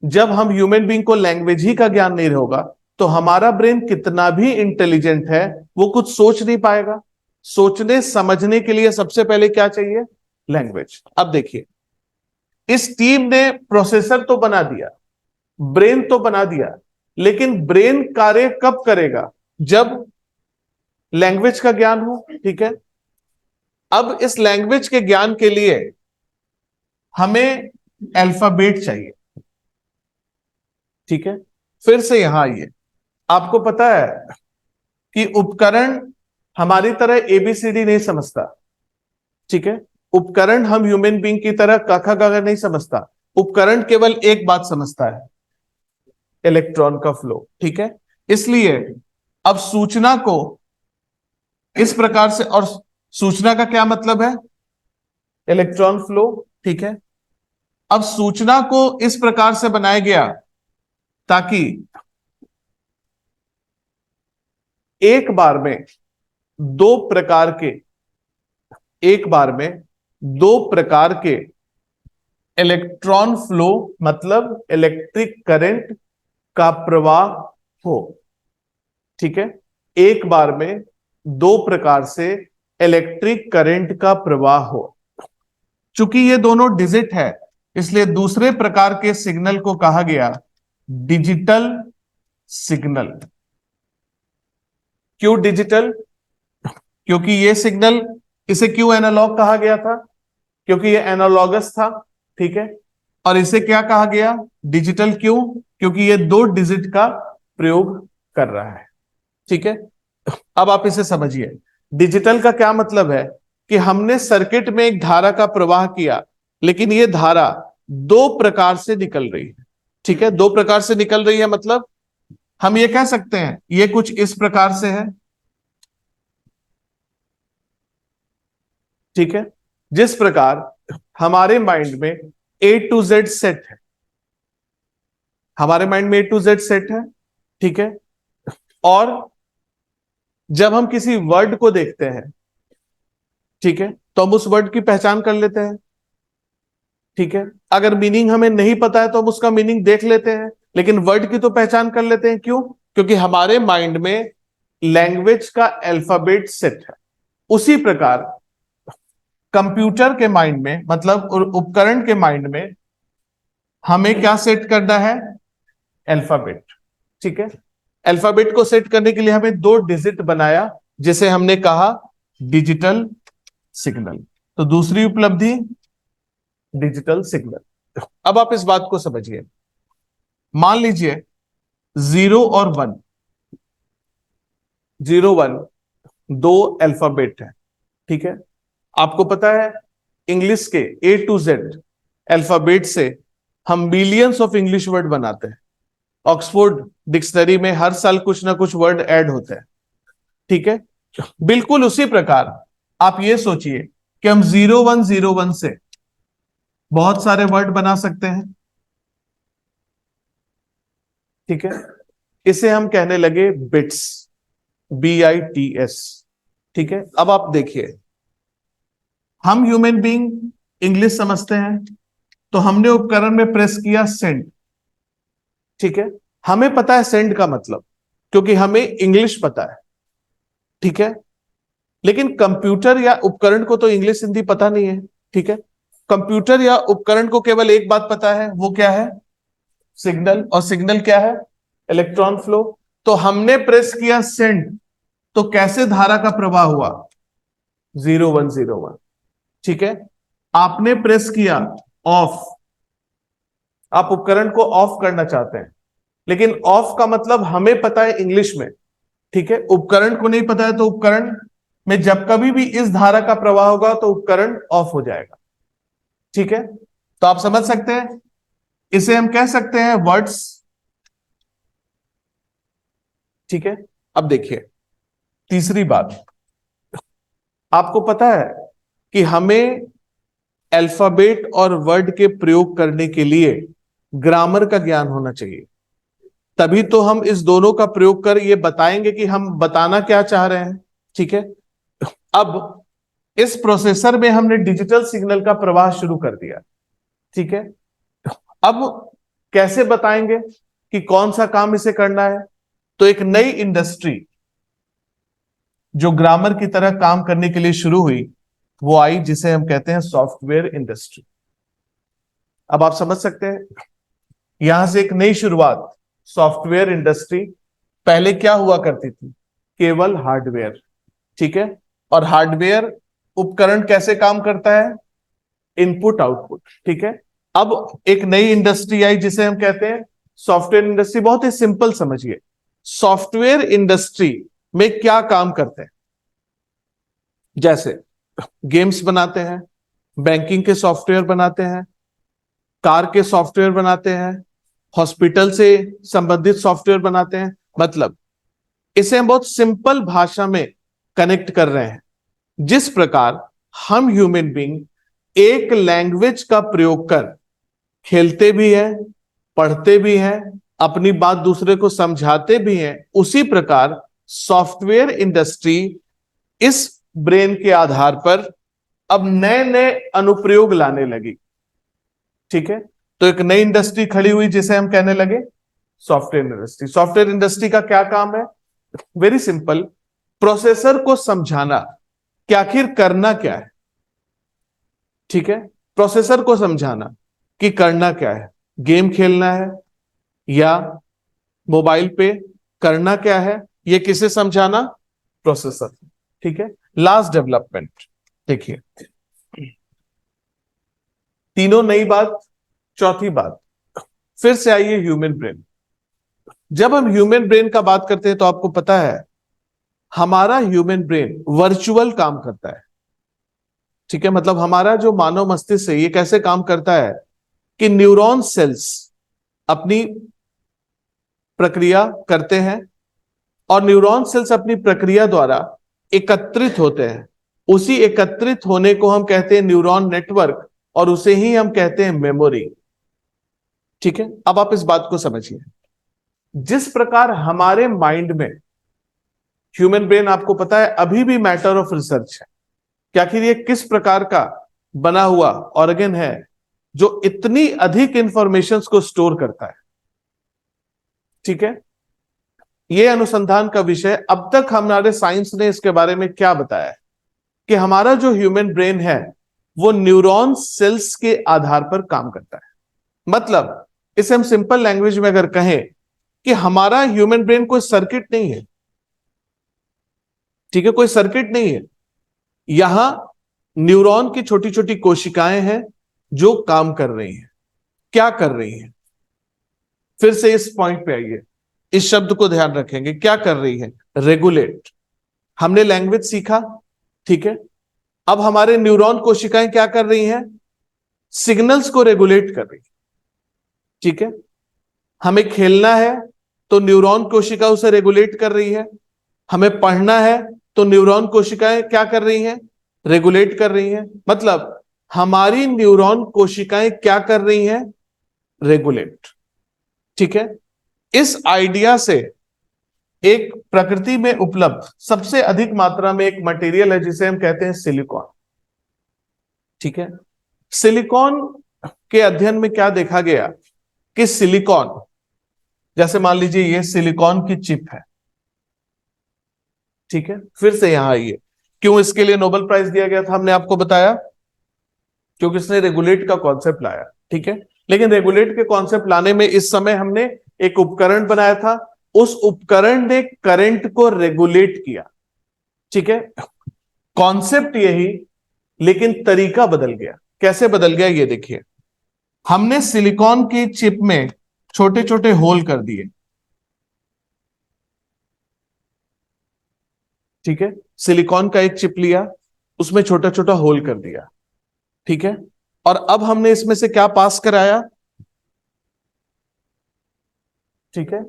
जब हम ह्यूमन बीइंग को लैंग्वेज ही का ज्ञान नहीं होगा तो हमारा ब्रेन कितना भी इंटेलिजेंट है वो कुछ सोच नहीं पाएगा। सोचने समझने के लिए सबसे पहले क्या चाहिए? लैंग्वेज। अब देखिए, इस टीम ने प्रोसेसर तो बना दिया, ब्रेन तो बना दिया, लेकिन ब्रेन कार्य कब करेगा? जब लैंग्वेज का ज्ञान हो। ठीक है, अब इस लैंग्वेज के ज्ञान के लिए हमें अल्फाबेट चाहिए। ठीक है, फिर से यहां आइए, आपको पता है कि उपकरण हमारी तरह एबीसीडी नहीं समझता। ठीक है, उपकरण हम ह्यूमन बीइंग की तरह क ख ग घ नहीं समझता। उपकरण केवल एक बात समझता है, इलेक्ट्रॉन का फ्लो। ठीक है, इसलिए अब सूचना को इस प्रकार से, और सूचना का क्या मतलब है? Electron flow. ठीक है, अब सूचना को इस प्रकार से बनाया गया ताकि एक बार में दो प्रकार के एक बार में दो प्रकार के इलेक्ट्रॉन फ्लो, मतलब इलेक्ट्रिक करंट का प्रवाह हो। ठीक है, एक बार में दो प्रकार से इलेक्ट्रिक करंट का प्रवाह हो। चूंकि ये दोनों डिजिट है, इसलिए दूसरे प्रकार के सिग्नल को कहा गया डिजिटल सिग्नल। क्यों डिजिटल? क्योंकि ये सिग्नल, इसे क्यों एनालॉग कहा गया था? क्योंकि ये एनालॉगस था। ठीक है, और इसे क्या कहा गया? डिजिटल। क्यों? क्योंकि ये दो डिजिट का प्रयोग कर रहा है। ठीक है, अब आप इसे समझिए, डिजिटल का क्या मतलब है कि हमने सर्किट में एक धारा का प्रवाह किया, लेकिन ये धारा दो प्रकार से निकल रही है। ठीक है, दो प्रकार से निकल रही है, मतलब हम ये कह सकते हैं ये कुछ इस प्रकार से है। ठीक है, जिस प्रकार हमारे माइंड में ए टू जेड सेट है, हमारे माइंड में ए टू जेड सेट है। ठीक है, और जब हम किसी वर्ड को देखते हैं, ठीक है, तो हम उस वर्ड की पहचान कर लेते हैं। ठीक है, अगर मीनिंग हमें नहीं पता है तो हम उसका मीनिंग देख लेते हैं, लेकिन वर्ड की तो पहचान कर लेते हैं। क्यों? क्योंकि हमारे माइंड में लैंग्वेज का अल्फाबेट सेट है। उसी प्रकार कंप्यूटर के माइंड में, मतलब उपकरण के माइंड में हमें क्या सेट करना है? अल्फाबेट। ठीक है, अल्फाबेट को सेट करने के लिए हमें दो डिजिट बनाया, जिसे हमने कहा डिजिटल सिग्नल। तो दूसरी उपलब्धि डिजिटल सिग्नल। अब आप इस बात को समझिए, मान लीजिए 0 और 1, 0 1 दो अल्फाबेट है। ठीक है, आपको पता है इंग्लिश के ए टू जेड अल्फाबेट से हम मिलियंस ऑफ इंग्लिश वर्ड बनाते हैं। ऑक्सफोर्ड डिक्शनरी में हर साल कुछ ना कुछ वर्ड ऐड होते हैं। ठीक है, बिल्कुल उसी प्रकार आप ये सोचिए कि हम 0101 से बहुत सारे वर्ड बना सकते हैं। ठीक है, इसे हम कहने लगे बिट्स, BITS। ठीक है, अब आप देखिए, हम ह्यूमन बीइंग इंग्लिश समझते हैं, तो हमने उपकरण में प्रेस किया सेंड। ठीक है, हमें पता है सेंड का मतलब, क्योंकि हमें इंग्लिश पता है। ठीक है, लेकिन कंप्यूटर या उपकरण को तो इंग्लिश हिंदी पता नहीं है। ठीक है, कंप्यूटर या उपकरण को केवल एक बात पता है, वो क्या है? सिग्नल। और सिग्नल क्या है? Electron flow. तो हमने प्रेस किया सेंड, तो कैसे धारा का प्रवाह हुआ? 0101। ठीक है, आपने प्रेस किया ऑफ, आप उपकरण को ऑफ करना चाहते हैं, लेकिन ऑफ का मतलब हमें पता है इंग्लिश में, ठीक है, उपकरण को नहीं पता है तो उपकरण में जब कभी भी इस धारा का प्रवाह होगा तो उपकरण ऑफ हो जाएगा। ठीक है, तो आप समझ सकते हैं, इसे हम कह सकते हैं वर्ड्स। ठीक है, अब देखिए तीसरी बात, आपको पता है कि हमें अल्फाबेट और वर्ड के प्रयोग करने के लिए ग्रामर का ज्ञान होना चाहिए, तभी तो हम इस दोनों का प्रयोग कर ये बताएंगे कि हम बताना क्या चाह रहे हैं। ठीक है, अब इस प्रोसेसर में हमने डिजिटल सिग्नल का प्रवाह शुरू कर दिया। ठीक है, अब कैसे बताएंगे कि कौन सा काम इसे करना है? तो एक नई इंडस्ट्री जो ग्रामर की तरह काम करने के लिए शुरू हुई वो आई, जिसे हम कहते हैं सॉफ्टवेयर इंडस्ट्री। अब आप समझ सकते हैं, यहां से एक नई शुरुआत, सॉफ्टवेयर इंडस्ट्री। पहले क्या हुआ करती थी? केवल हार्डवेयर। ठीक है, और हार्डवेयर उपकरण कैसे काम करता है? Input output. ठीक है, अब एक नई इंडस्ट्री आई जिसे हम कहते हैं सॉफ्टवेयर इंडस्ट्री। बहुत ही सिंपल समझिए, सॉफ्टवेयर इंडस्ट्री में क्या काम करते हैं? जैसे गेम्स बनाते हैं, बैंकिंग के सॉफ्टवेयर बनाते हैं, कार के सॉफ्टवेयर बनाते हैं, हॉस्पिटल से संबंधित सॉफ्टवेयर बनाते हैं। मतलब इसे हम बहुत सिंपल भाषा में कनेक्ट कर रहे हैं। जिस प्रकार हम ह्यूमन बीइंग एक लैंग्वेज का प्रयोग कर खेलते भी हैं, पढ़ते भी हैं, अपनी बात दूसरे को समझाते भी हैं, उसी प्रकार सॉफ्टवेयर इंडस्ट्री इस ब्रेन के आधार पर अब नए नए अनुप्रयोग लाने लगी। ठीक है, तो एक नई इंडस्ट्री खड़ी हुई जिसे हम कहने लगे सॉफ्टवेयर इंडस्ट्री। सॉफ्टवेयर इंडस्ट्री का क्या काम है? वेरी सिंपल, प्रोसेसर को समझाना कि आखिर करना क्या है। ठीक है, प्रोसेसर को समझाना कि करना क्या है, गेम खेलना है या मोबाइल पे करना क्या है, ये किसे समझाना? प्रोसेसर। ठीक है, लास्ट डेवलपमेंट देखिए, तीनों नई बात। चौथी बात, फिर से आइए ह्यूमन ब्रेन। जब हम ह्यूमन ब्रेन का बात करते हैं तो आपको पता है हमारा ह्यूमन ब्रेन वर्चुअल काम करता है। ठीक है, मतलब हमारा जो मानव मस्तिष्क है ये कैसे काम करता है कि न्यूरॉन सेल्स अपनी प्रक्रिया करते हैं और न्यूरॉन सेल्स अपनी प्रक्रिया द्वारा एकत्रित होते हैं। उसी एकत्रित होने को हम कहते हैं न्यूरॉन नेटवर्क, और उसे ही हम कहते हैं मेमोरी। ठीक है, अब आप इस बात को समझिए, जिस प्रकार हमारे माइंड में ह्यूमन ब्रेन, आपको पता है अभी भी मैटर ऑफ रिसर्च है कि आखिर ये किस प्रकार का बना हुआ ऑर्गन है जो इतनी अधिक इंफॉर्मेशन को स्टोर करता है। ठीक है, यह अनुसंधान का विषय। अब तक हमारे साइंस ने इसके बारे में क्या बताया है कि हमारा जो ह्यूमन ब्रेन है वो न्यूरॉन सेल्स के आधार पर काम करता है। मतलब इसे हम सिंपल लैंग्वेज में अगर कहें कि हमारा ह्यूमन ब्रेन कोई सर्किट नहीं है। ठीक है, कोई सर्किट नहीं है, यहां न्यूरॉन की छोटी छोटी कोशिकाएं हैं जो काम कर रही हैं। क्या कर रही हैं? फिर से इस पॉइंट पे आइए, इस शब्द को ध्यान रखेंगे, क्या कर रही है? रेगुलेट। हमने लैंग्वेज सीखा, ठीक है, अब हमारे न्यूरॉन कोशिकाएं क्या कर रही हैं? सिग्नल्स को रेगुलेट कर रही है। ठीक है, हमें खेलना है तो न्यूरॉन कोशिका उसे रेगुलेट कर रही है, हमें पढ़ना है तो न्यूरॉन कोशिकाएं क्या कर रही हैं? रेगुलेट कर रही हैं। मतलब हमारी न्यूरॉन कोशिकाएं क्या कर रही हैं? रेगुलेट। ठीक है, इस आइडिया से एक प्रकृति में उपलब्ध सबसे अधिक मात्रा में एक मटेरियल है जिसे हम कहते हैं सिलिकॉन। ठीक है, सिलिकॉन के अध्ययन में क्या देखा गया कि सिलिकॉन, जैसे मान लीजिए ये सिलिकॉन की चिप है। ठीक है, फिर से यहां आइए, क्यों इसके लिए नोबेल प्राइज दिया गया था? हमने आपको बताया क्योंकि इसने रेगुलेट का कॉन्सेप्ट लाया। ठीक है, लेकिन रेगुलेट के कॉन्सेप्ट लाने में इस समय हमने एक उपकरण बनाया था, उस उपकरण ने करंट को रेगुलेट किया। ठीक है, कॉन्सेप्ट यही, लेकिन तरीका बदल गया। कैसे बदल गया ये देखिए, हमने सिलिकॉन की चिप में छोटे छोटे होल कर दिए। ठीक है, सिलिकॉन का एक चिप लिया, उसमें छोटा छोटा होल कर दिया, ठीक है, और अब हमने इसमें से क्या पास कराया, ठीक है,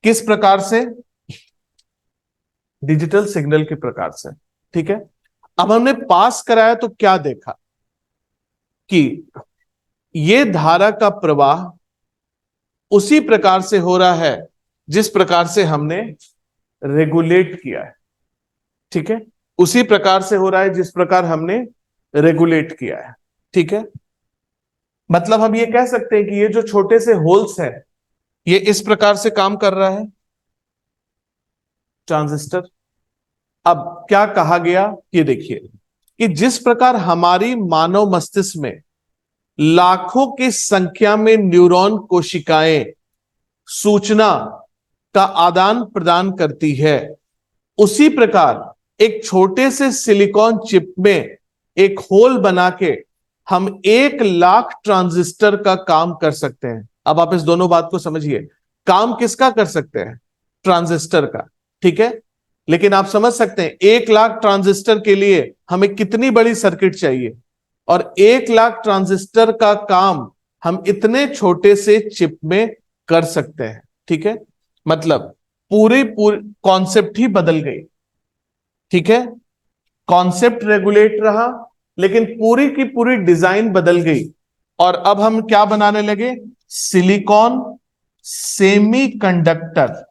किस प्रकार से, डिजिटल सिग्नल के प्रकार से, ठीक है। अब हमने पास कराया तो क्या देखा कि ये धारा का प्रवाह उसी प्रकार से हो रहा है जिस प्रकार से हमने रेगुलेट किया है, ठीक है, उसी प्रकार से हो रहा है जिस प्रकार हमने रेगुलेट किया है, ठीक है। मतलब हम ये कह सकते हैं कि ये जो छोटे से होल्स हैं, ये इस प्रकार से काम कर रहा है ट्रांजिस्टर। अब क्या कहा गया, ये देखिए कि जिस प्रकार हमारी मानव मस्तिष्क में लाखों की संख्या में न्यूरॉन कोशिकाएं सूचना का आदान प्रदान करती है, उसी प्रकार एक छोटे से सिलिकॉन चिप में एक होल बना के हम 1 लाख ट्रांजिस्टर का काम कर सकते हैं। अब आप इस दोनों बात को समझिए, काम किसका कर सकते हैं, ट्रांजिस्टर का, ठीक है, लेकिन आप समझ सकते हैं 1 लाख ट्रांजिस्टर के लिए हमें कितनी बड़ी सर्किट चाहिए, और 1 लाख ट्रांजिस्टर का काम हम इतने छोटे से चिप में कर सकते हैं, ठीक है। मतलब पूरी कॉन्सेप्ट ही बदल गई, ठीक है, कॉन्सेप्ट रेगुलेट रहा लेकिन पूरी की पूरी डिजाइन बदल गई, और अब हम क्या बनाने लगे, सिलिकॉन सेमीकंडक्टर।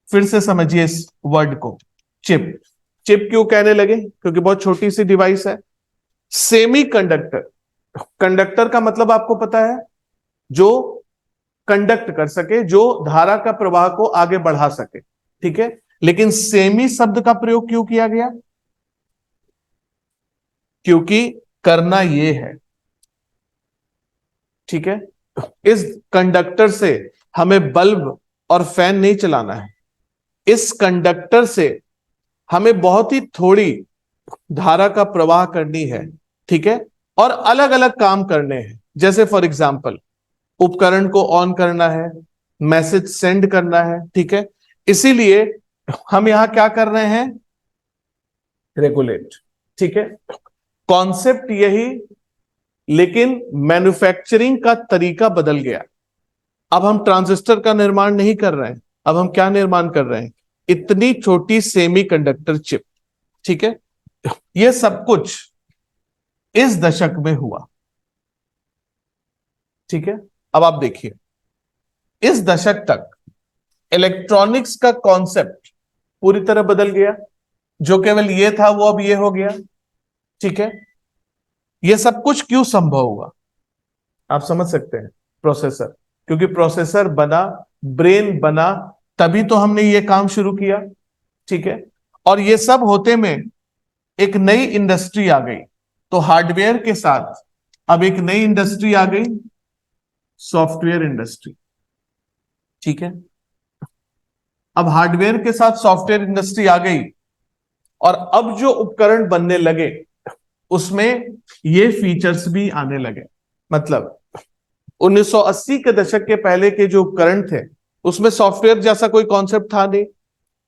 फिर से समझिए इस वर्ड को, चिप। चिप क्यों कहने लगे, क्योंकि बहुत छोटी सी डिवाइस है। सेमीकंडक्टर, कंडक्टर का मतलब आपको पता है, जो कंडक्ट कर सके, जो धारा का प्रवाह को आगे बढ़ा सके, ठीक है। लेकिन सेमी शब्द का प्रयोग क्यों किया गया, क्योंकि करना यह है, ठीक है, इस कंडक्टर से हमें बल्ब और फैन नहीं चलाना है, इस कंडक्टर से हमें बहुत ही थोड़ी धारा का प्रवाह करनी है, ठीक है, और अलग अलग काम करने हैं। जैसे फॉर एग्जाम्पल उपकरण को ऑन करना है, मैसेज सेंड करना है, ठीक है, इसीलिए हम यहां क्या कर रहे हैं, रेगुलेट, ठीक है, कॉन्सेप्ट यही, लेकिन मैन्युफैक्चरिंग का तरीका बदल गया। अब हम ट्रांजिस्टर का निर्माण नहीं कर रहे हैं, अब हम क्या निर्माण कर रहे हैं, इतनी छोटी सेमीकंडक्टर चिप, ठीक है। यह सब कुछ इस दशक में हुआ, ठीक है। अब आप देखिए, इस दशक तक इलेक्ट्रॉनिक्स का कॉन्सेप्ट पूरी तरह बदल गया, जो केवल ये था वो अब ये हो गया, ठीक है। ये सब कुछ क्यों संभव हुआ, आप समझ सकते हैं, प्रोसेसर, क्योंकि प्रोसेसर बना, ब्रेन बना, तभी तो हमने ये काम शुरू किया, ठीक है। और ये सब होते में एक नई इंडस्ट्री आ गई, तो हार्डवेयर के साथ अब एक नई इंडस्ट्री आ गई, सॉफ्टवेयर इंडस्ट्री, ठीक है। अब हार्डवेयर के साथ सॉफ्टवेयर इंडस्ट्री आ गई, और अब जो उपकरण बनने लगे उसमें ये फीचर्स भी आने लगे। मतलब 1980 के दशक के पहले के जो उपकरण थे उसमें सॉफ्टवेयर जैसा कोई कॉन्सेप्ट था नहीं।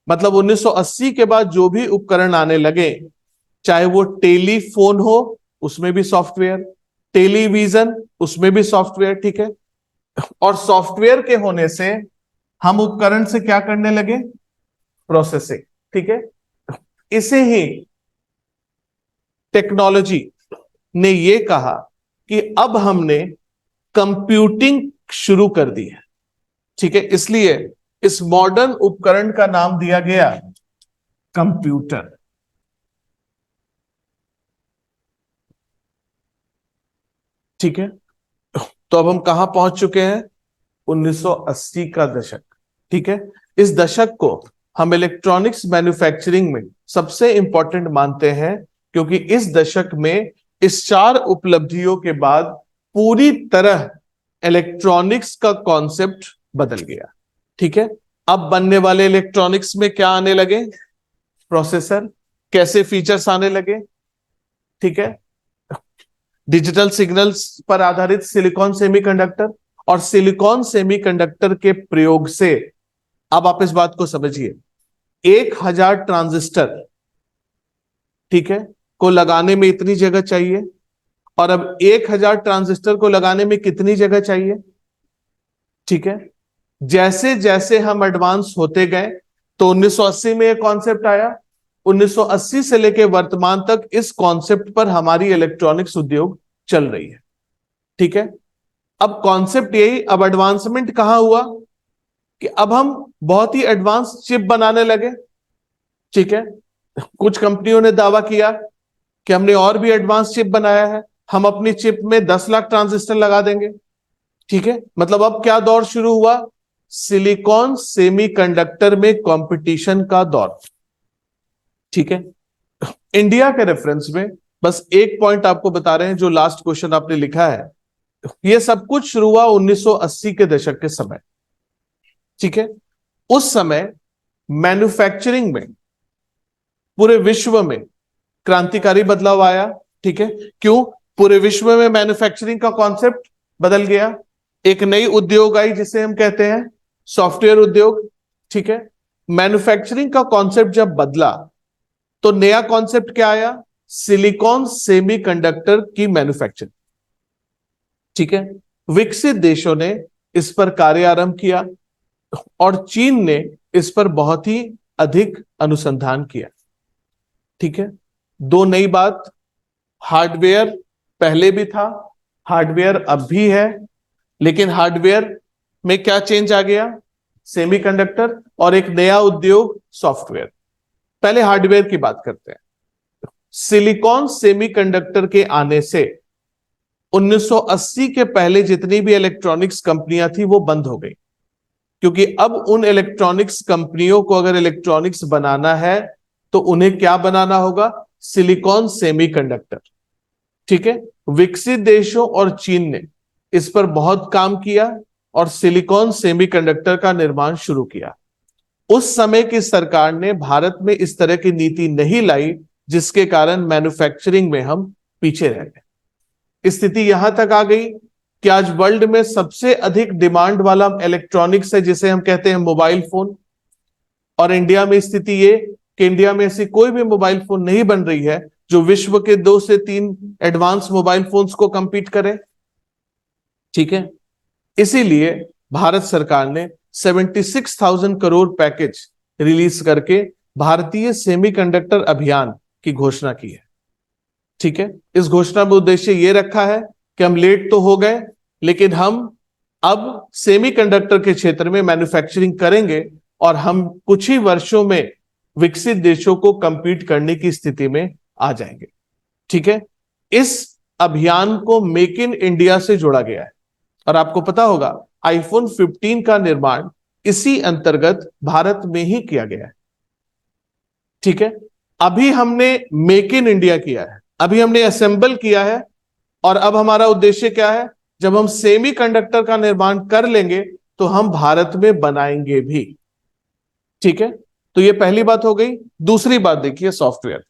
मतलब 1980 के बाद जो भी उपकरण आने लगे, चाहे वो टेलीफोन हो उसमें भी सॉफ्टवेयर, टेलीविजन उसमें भी सॉफ्टवेयर, ठीक है। और सॉफ्टवेयर के होने से हम उपकरण से क्या करने लगे, प्रोसेसिंग, ठीक है। इसे ही टेक्नोलॉजी ने यह कहा कि अब हमने कंप्यूटिंग शुरू कर दी है, ठीक है, इसलिए इस मॉडर्न उपकरण का नाम दिया गया कंप्यूटर, ठीक है। तो अब हम कहां पहुंच चुके हैं, 1980 का दशक, ठीक है। इस दशक को हम इलेक्ट्रॉनिक्स मैन्युफैक्चरिंग में सबसे इंपॉर्टेंट मानते हैं, क्योंकि इस दशक में इस 4 उपलब्धियों के बाद पूरी तरह इलेक्ट्रॉनिक्स का कॉन्सेप्ट बदल गया, ठीक है। अब बनने वाले इलेक्ट्रॉनिक्स में क्या आने लगे, प्रोसेसर, कैसे फीचर्स आने लगे, ठीक है, डिजिटल सिग्नल्स पर आधारित सिलिकॉन सेमीकंडक्टर, और सिलिकॉन सेमीकंडक्टर के प्रयोग से, अब आप इस बात को समझिए, 1000 ट्रांजिस्टर, ठीक है, को लगाने में इतनी जगह चाहिए, और अब 1000 ट्रांजिस्टर को लगाने में कितनी जगह चाहिए, ठीक है। जैसे जैसे हम एडवांस होते गए तो 1980 में एक कॉन्सेप्ट आया, 1980 से लेकर वर्तमान तक इस कॉन्सेप्ट पर हमारी इलेक्ट्रॉनिक्स उद्योग चल रही है, ठीक है। अब कॉन्सेप्ट यही, अब एडवांसमेंट कहां हुआ कि अब हम बहुत ही एडवांस चिप बनाने लगे, ठीक है। कुछ कंपनियों ने दावा किया कि हमने और भी एडवांस चिप बनाया है, हम अपनी चिप में 10 लाख ट्रांजिस्टर लगा देंगे, ठीक है। मतलब अब क्या दौर शुरू हुआ, सिलिकॉन सेमीकंडक्टर में कंपटीशन का दौर, ठीक है। इंडिया के रेफरेंस में बस एक पॉइंट आपको बता रहे हैं, जो लास्ट क्वेश्चन आपने लिखा है, यह सब कुछ शुरू हुआ 1980 के दशक के समय, ठीक है। उस समय मैन्युफैक्चरिंग में पूरे विश्व में क्रांतिकारी बदलाव आया, ठीक है। क्यों? पूरे विश्व में मैन्युफैक्चरिंग का कॉन्सेप्ट बदल गया, एक नई उद्योग आई जिसे हम कहते हैं सॉफ्टवेयर उद्योग, ठीक है। मैन्युफैक्चरिंग का कॉन्सेप्ट जब बदला तो नया कॉन्सेप्ट क्या आया, सिलिकॉन सेमीकंडक्टर की मैन्युफैक्चरिंग, ठीक है। विकसित देशों ने इस पर कार्य आरंभ किया और चीन ने इस पर बहुत ही अधिक अनुसंधान किया, ठीक है। दो नई बात, हार्डवेयर पहले भी था, हार्डवेयर अब भी है, लेकिन हार्डवेयर में क्या चेंज आ गया, सेमीकंडक्टर, और एक नया उद्योग सॉफ्टवेयर। पहले हार्डवेयर की बात करते हैं। सिलिकॉन सेमीकंडक्टर के आने से 1980 के पहले जितनी भी इलेक्ट्रॉनिक्स कंपनियां थी वो बंद हो गई, क्योंकि अब उन इलेक्ट्रॉनिक्स कंपनियों को अगर इलेक्ट्रॉनिक्स बनाना है तो उन्हें क्या बनाना होगा, सिलिकॉन सेमीकंडक्टर, ठीक है। विकसित देशों और चीन ने इस पर बहुत काम किया और सिलिकॉन सेमीकंडक्टर का निर्माण शुरू किया। उस समय की सरकार ने भारत में इस तरह की नीति नहीं लाई, जिसके कारण मैन्युफैक्चरिंग में हम पीछे रह गए। स्थिति यहां तक आ गई कि आज वर्ल्ड में सबसे अधिक डिमांड वाला इलेक्ट्रॉनिक्स है जिसे हम कहते हैं मोबाइल फोन, और इंडिया में स्थिति ये कि इंडिया में ऐसी कोई भी मोबाइल फोन नहीं बन रही है जो विश्व के 2 से 3 एडवांस मोबाइल फोन्स को कंपीट करे, ठीक है। इसीलिए भारत सरकार ने 76,000 करोड़ पैकेज रिलीज करके भारतीय सेमीकंडक्टर अभियान की घोषणा की है, ठीक है। इस घोषणा में उद्देश्य यह रखा है कि हम लेट तो हो गए, लेकिन हम अब सेमीकंडक्टर के क्षेत्र में मैन्युफैक्चरिंग करेंगे और हम कुछ ही वर्षों में विकसित देशों को कंपीट करने की स्थिति में आ जाएंगे, ठीक है। इस अभियान को मेक इन इंडिया से जोड़ा गया है, और आपको पता होगा आईफोन 15 का निर्माण इसी अंतर्गत भारत में ही किया गया है, ठीक है। अभी हमने मेक इन इंडिया किया है, अभी हमने असेंबल किया है, और अब हमारा उद्देश्य क्या है, जब हम सेमीकंडक्टर का निर्माण कर लेंगे तो हम भारत में बनाएंगे भी, ठीक है। तो ये पहली बात हो गई। दूसरी बात देखिए, सॉफ्टवेयर।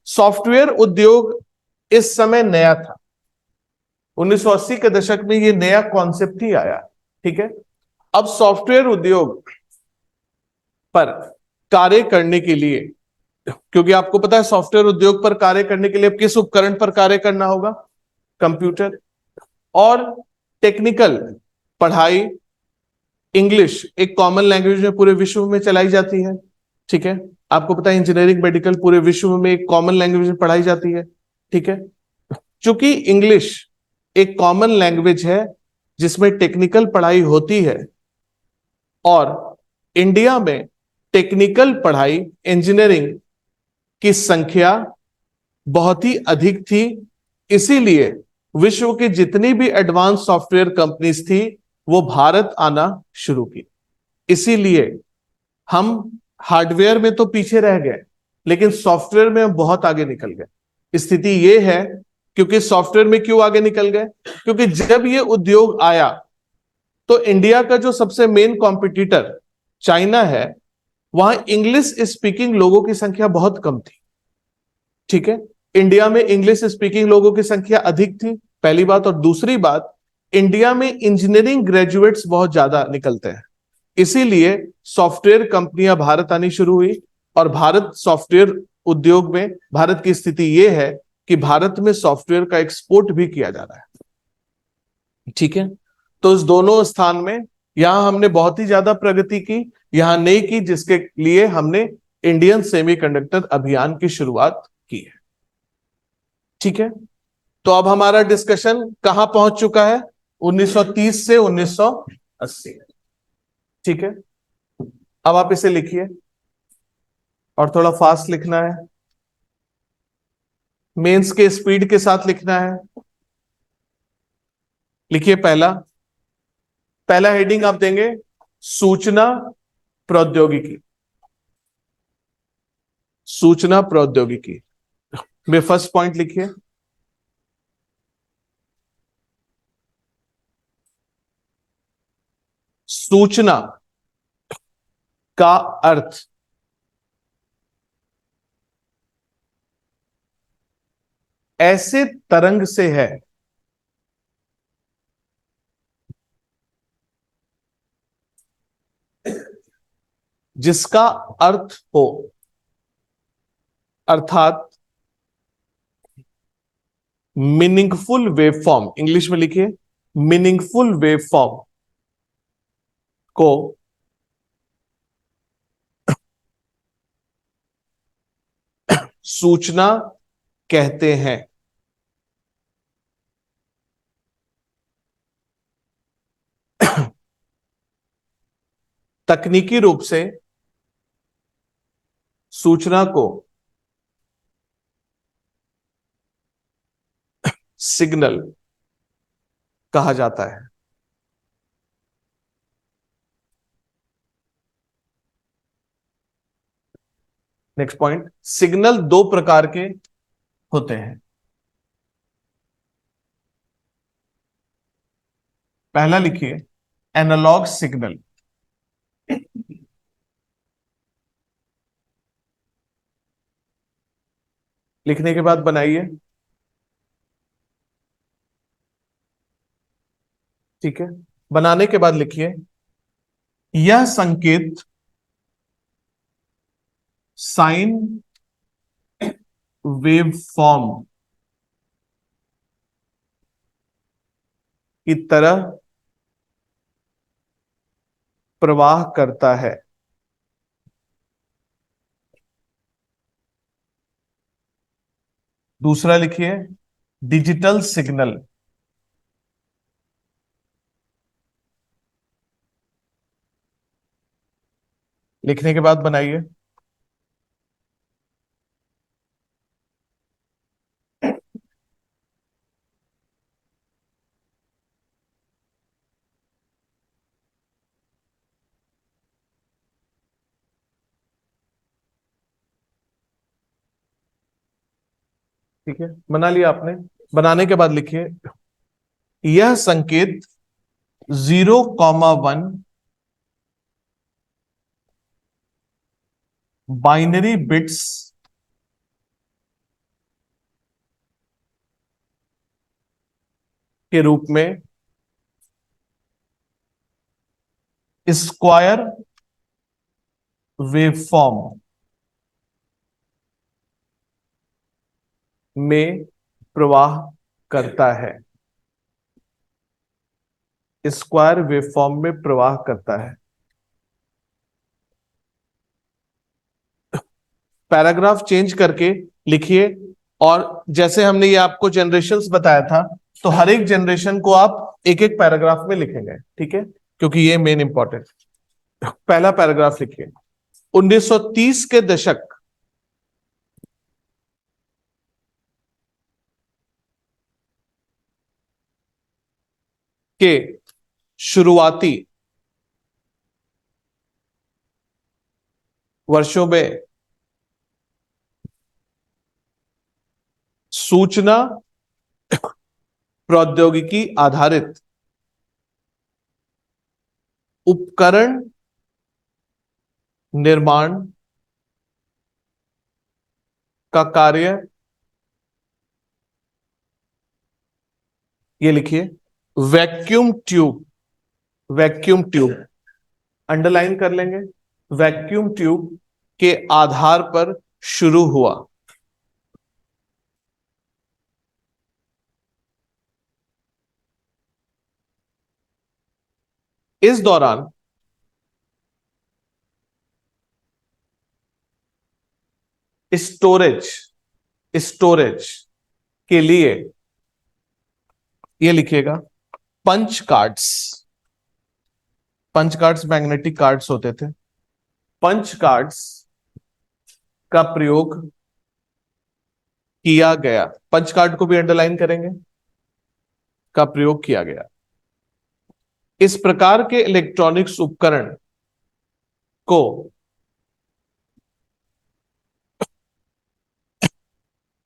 सॉफ्टवेयर उद्योग इस समय नया था, 1980 के दशक में ये नया कॉन्सेप्ट ही आया, ठीक है। अब सॉफ्टवेयर उद्योग पर कार्य करने के लिए, क्योंकि आपको पता है सॉफ्टवेयर उद्योग पर कार्य करने के लिए अब किस उपकरण पर कार्य करना होगा, कंप्यूटर, और टेक्निकल पढ़ाई इंग्लिश एक कॉमन लैंग्वेज में पूरे विश्व में चलाई जाती है, ठीक है। आपको पता है इंजीनियरिंग मेडिकल पूरे विश्व में एक कॉमन लैंग्वेज में पढ़ाई जाती है, ठीक है। चूंकि इंग्लिश एक कॉमन लैंग्वेज है जिसमें टेक्निकल पढ़ाई होती है, और इंडिया में टेक्निकल पढ़ाई इंजीनियरिंग की संख्या बहुत ही अधिक थी, इसीलिए विश्व की जितनी भी एडवांस सॉफ्टवेयर कंपनीज थी वो भारत आना शुरू की। इसीलिए हम हार्डवेयर में तो पीछे रह गए, लेकिन सॉफ्टवेयर में हम बहुत आगे निकल गए। स्थिति यह है, क्योंकि सॉफ्टवेयर में क्यों आगे निकल गए, क्योंकि जब ये उद्योग आया तो इंडिया का जो सबसे मेन कॉम्पिटिटर चाइना है, वहां इंग्लिश स्पीकिंग लोगों की संख्या बहुत कम थी, ठीक है। इंडिया में इंग्लिश स्पीकिंग लोगों की संख्या अधिक थी, पहली बात। और दूसरी बात, इंडिया में इंजीनियरिंग ग्रेजुएट्स बहुत ज्यादा निकलते हैं, इसीलिए सॉफ्टवेयर कंपनियां भारत आनी शुरू हुई। और भारत सॉफ्टवेयर उद्योग में भारत की स्थिति यह है कि भारत में सॉफ्टवेयर का एक्सपोर्ट भी किया जा रहा है। ठीक है, तो इस दोनों स्थान में यहां हमने बहुत ही ज्यादा प्रगति की, यहां नहीं की, जिसके लिए हमने इंडियन सेमीकंडक्टर अभियान की शुरुआत की है। ठीक है, तो अब हमारा डिस्कशन कहां पहुंच चुका है? 1930 से 1980। ठीक है, अब आप इसे लिखिए और थोड़ा फास्ट लिखना है, मेंस के स्पीड के साथ लिखना है। लिखिए, पहला पहला हेडिंग आप देंगे सूचना प्रौद्योगिकी। सूचना प्रौद्योगिकी में फर्स्ट पॉइंट लिखिए सूचना का अर्थ ऐसे तरंग से है जिसका अर्थ हो, अर्थात मीनिंगफुल वेव फॉर्म, इंग्लिश में लिखिए मीनिंगफुल वेव फॉर्म को सूचना कहते हैं। तकनीकी रूप से सूचना को सिग्नल कहा जाता है। नेक्स्ट पॉइंट, सिग्नल दो प्रकार के होते हैं। पहला लिखिए एनालॉग सिग्नल। लिखने के बाद बनाइए। ठीक है, बनाने के बाद लिखिए यह संकेत साइन वेव फॉर्म की तरह प्रवाह करता है। दूसरा लिखिए डिजिटल सिग्नल। लिखने के बाद बनाइए। ठीक है, बना लिया आपने। बनाने के बाद लिखिए यह संकेत 0,1 बाइनरी बिट्स के रूप में स्क्वायर वेवफॉर्म में प्रवाह करता है। स्क्वायर वेवफॉर्म में प्रवाह करता है। पैराग्राफ चेंज करके लिखिए, और जैसे हमने ये आपको जनरेशंस बताया था, तो हर एक जनरेशन को आप एक एक पैराग्राफ में लिखेंगे। ठीक है, क्योंकि ये मेन इंपॉर्टेंट। पहला पैराग्राफ लिखिए 1930 के दशक के शुरुआती वर्षों में सूचना प्रौद्योगिकी आधारित उपकरण निर्माण का कार्य, ये लिखिए vacuum tube. Vacuum tube underline कर लेंगे, वैक्यूम ट्यूब के आधार पर शुरू हुआ। इस दौरान स्टोरेज स्टोरेज के लिए, ये लिखिएगा, punch cards punch cards magnetic cards होते थे। पंच कार्ड्स का प्रयोग किया गया। पंच कार्ड को भी अंडरलाइन करेंगे, का प्रयोग किया गया। इस प्रकार के इलेक्ट्रॉनिक्स उपकरण को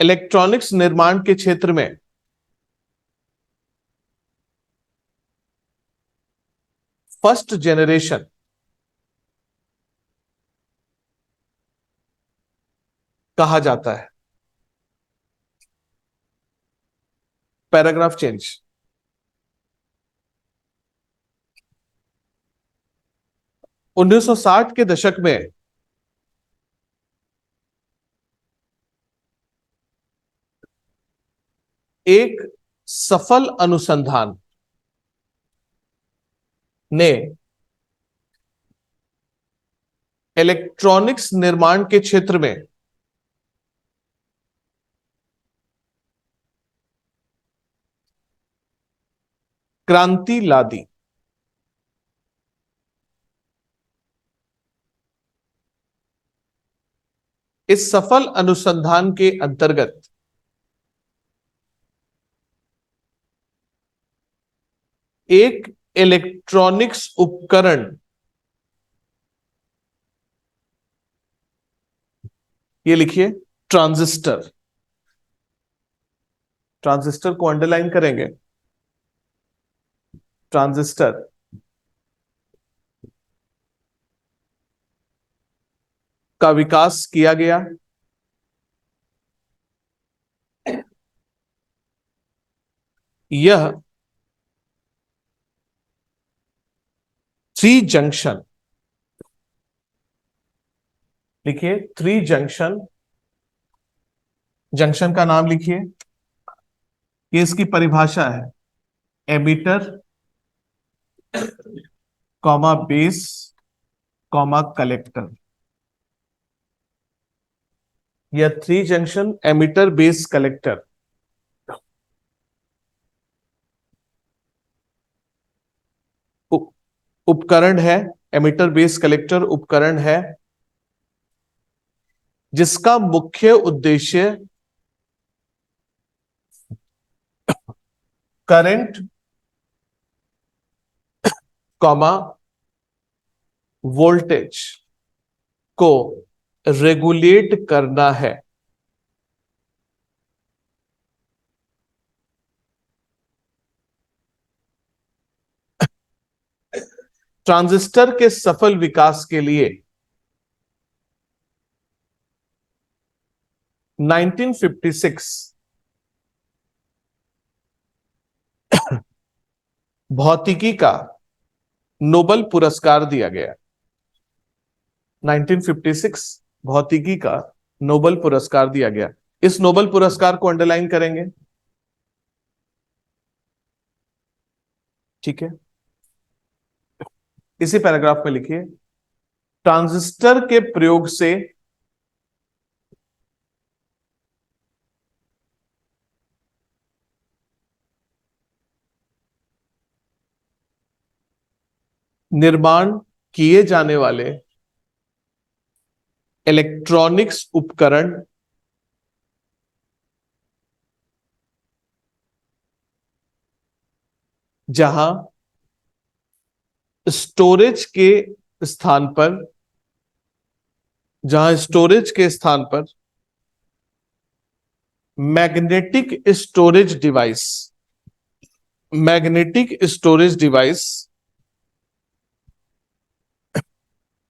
इलेक्ट्रॉनिक्स निर्माण के क्षेत्र में फर्स्ट जनरेशन कहा जाता है। Paragraph change. 1960 के दशक में एक सफल अनुसंधान ने इलेक्ट्रॉनिक्स निर्माण के क्षेत्र में क्रांति ला दी। इस सफल अनुसंधान के अंतर्गत एक इलेक्ट्रॉनिक्स उपकरण, ये लिखिए, ट्रांजिस्टर। ट्रांजिस्टर को अंडरलाइन करेंगे। ट्रांजिस्टर का विकास किया गया। यह 3 जंक्शन, लिखिए, 3 जंक्शन, जंक्शन का नाम लिखिए, ये इसकी परिभाषा है। Emitter, comma base, comma collector. यह 3 जंक्शन एमिटर बेस कलेक्टर उपकरण है। एमिटर बेस कलेक्टर उपकरण है जिसका मुख्य उद्देश्य करंट, कॉमा वोल्टेज को रेगुलेट करना है। ट्रांजिस्टर के सफल विकास के लिए 1956 भौतिकी का नोबेल पुरस्कार दिया गया। 1956 भौतिकी का नोबेल पुरस्कार दिया गया। इस नोबेल पुरस्कार को अंडरलाइन करेंगे, ठीक है। इसी पैराग्राफ में लिखिए, ट्रांजिस्टर के प्रयोग से निर्माण किए जाने वाले इलेक्ट्रॉनिक्स उपकरण जहां स्टोरेज के स्थान पर मैग्नेटिक स्टोरेज डिवाइस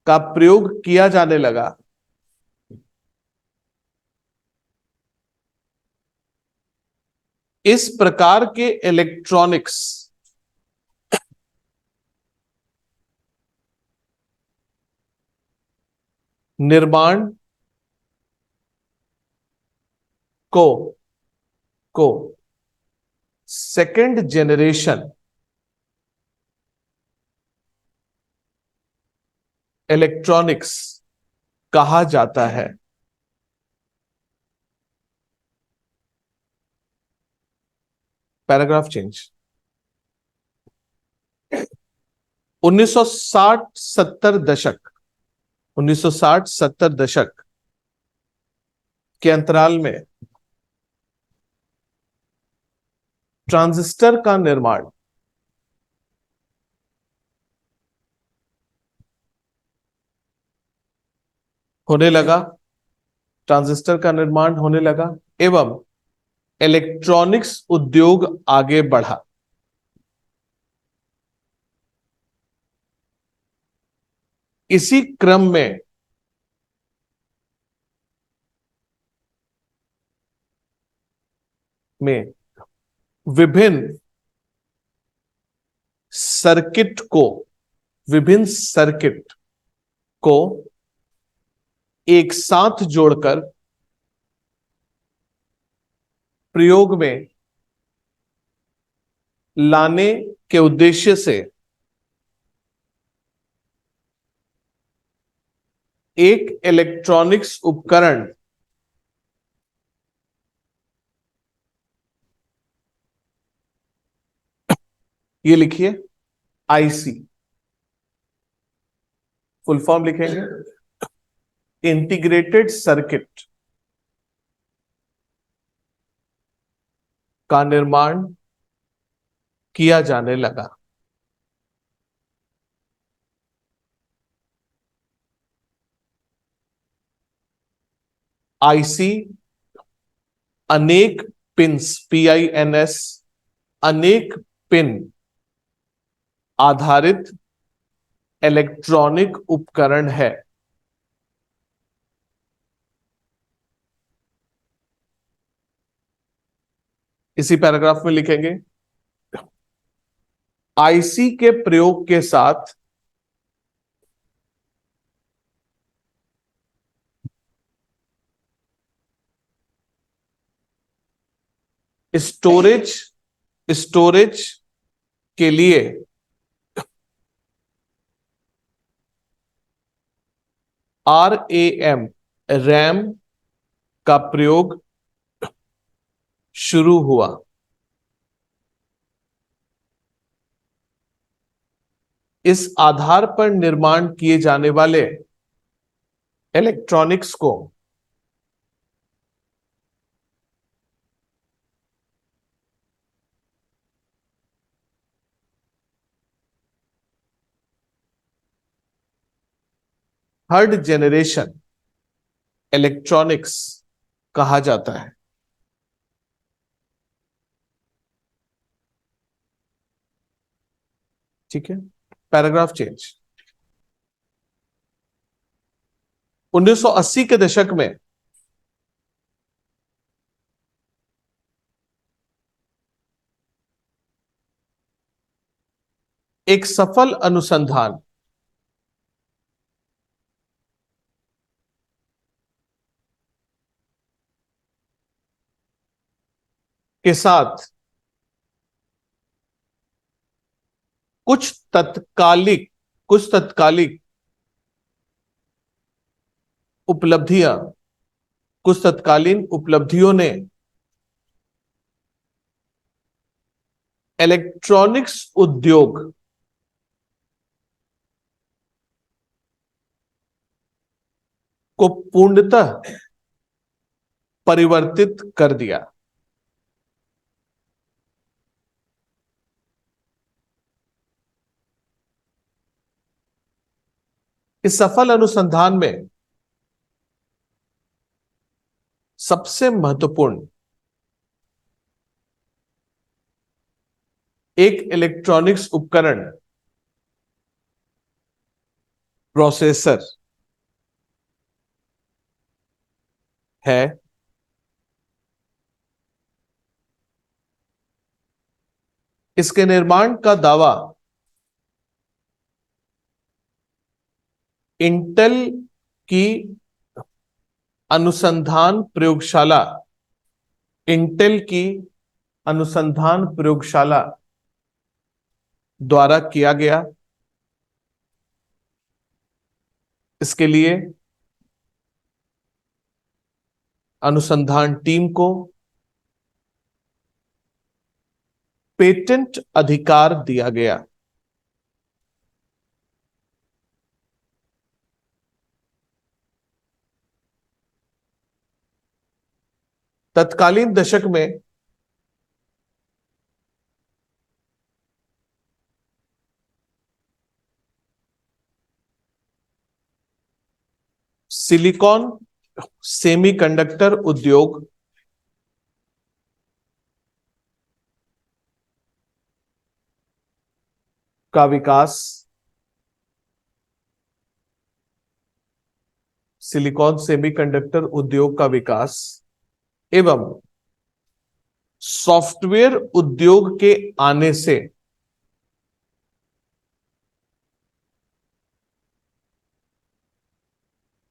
का प्रयोग किया जाने लगा। इस प्रकार के इलेक्ट्रॉनिक्स निर्माण को को सेकंड जनरेशन इलेक्ट्रॉनिक्स कहा जाता है। Paragraph change. 1960-70 दशक 1960-70 दशक के अंतराल में ट्रांजिस्टर का निर्माण होने लगा। ट्रांजिस्टर का निर्माण होने लगा एवं इलेक्ट्रॉनिक्स उद्योग आगे बढ़ा। इसी क्रम में विभिन्न सर्किट को विभिन्न सर्किट को एक साथ जोड़कर प्रयोग में लाने के उद्देश्य से एक इलेक्ट्रॉनिक्स उपकरण ये लिखिए आईसी, फुल फॉर्म लिखेंगे इंटीग्रेटेड सर्किट का निर्माण किया जाने लगा। आईसी अनेक पिंस PINS अनेक पिन आधारित इलेक्ट्रॉनिक उपकरण है। इसी पैराग्राफ में लिखेंगे आईसी के प्रयोग के साथ स्टोरेज स्टोरेज के लिए RAM रैम का प्रयोग शुरू हुआ। इस आधार पर निर्माण किए जाने वाले इलेक्ट्रॉनिक्स को थर्ड जनरेशन इलेक्ट्रॉनिक्स कहा जाता है। ठीक है, पैराग्राफ चेंज। 1980 के दशक में एक सफल अनुसंधान के साथ कुछ तत्कालिक उपलब्धियां कुछ तत्कालीन उपलब्धियों ने इलेक्ट्रॉनिक्स उद्योग को पूर्णतः परिवर्तित कर दिया। इस सफल अनुसंधान में सबसे महत्वपूर्ण एक इलेक्ट्रॉनिक्स उपकरण प्रोसेसर है। इसके निर्माण का दावा इंटेल की अनुसंधान प्रयोगशाला, इंटेल की अनुसंधान प्रयोगशाला द्वारा किया गया। इसके लिए अनुसंधान टीम को पेटेंट अधिकार दिया गया। तत्कालीन दशक में सिलिकॉन सेमीकंडक्टर उद्योग का विकास, सिलिकॉन सेमीकंडक्टर उद्योग का विकास एवं सॉफ्टवेयर उद्योग के आने से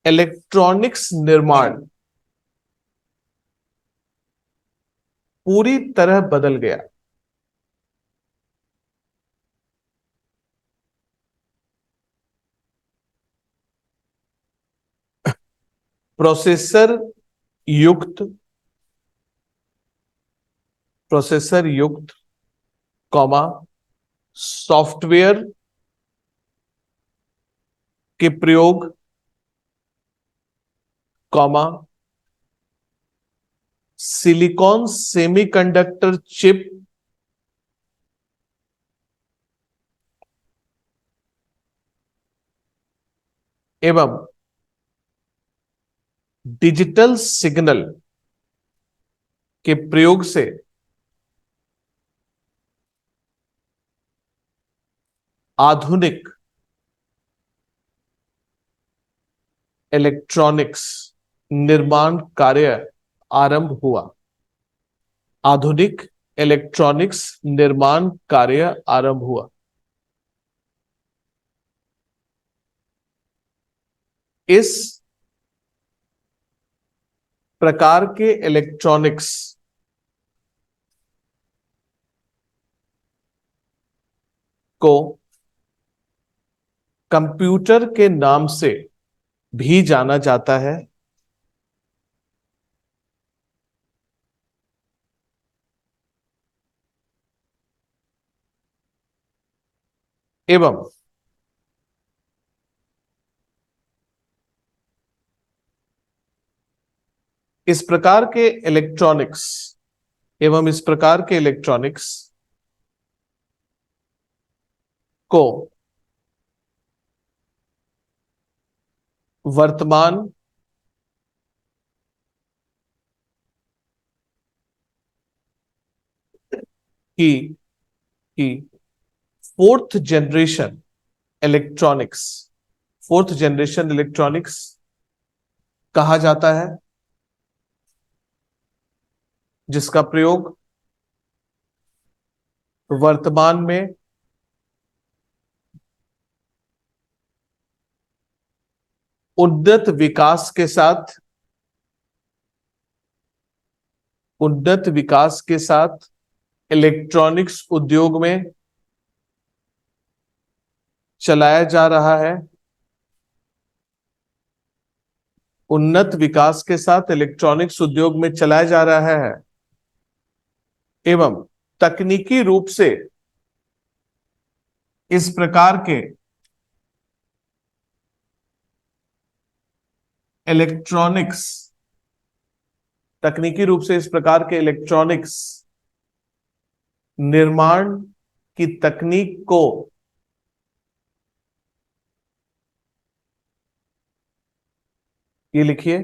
इलेक्ट्रॉनिक्स निर्माण पूरी तरह बदल गया। प्रोसेसर युक्त कॉमा सॉफ्टवेयर के प्रयोग कॉमा सिलिकॉन सेमीकंडक्टर चिप एवं डिजिटल सिग्नल के प्रयोग से आधुनिक इलेक्ट्रॉनिक्स निर्माण कार्य आरंभ हुआ। आधुनिक इलेक्ट्रॉनिक्स निर्माण कार्य आरंभ हुआ। इस प्रकार के इलेक्ट्रॉनिक्स को कंप्यूटर के नाम से भी जाना जाता है एवं इस प्रकार के इलेक्ट्रॉनिक्स को वर्तमान की फोर्थ जनरेशन इलेक्ट्रॉनिक्स कहा जाता है, जिसका प्रयोग वर्तमान में उन्नत विकास के साथ इलेक्ट्रॉनिक्स उद्योग में चलाया जा रहा है। उन्नत विकास के साथ इलेक्ट्रॉनिक्स उद्योग में चलाया जा रहा है एवं तकनीकी रूप से इस प्रकार के इलेक्ट्रॉनिक्स निर्माण की तकनीक को ये लिखिए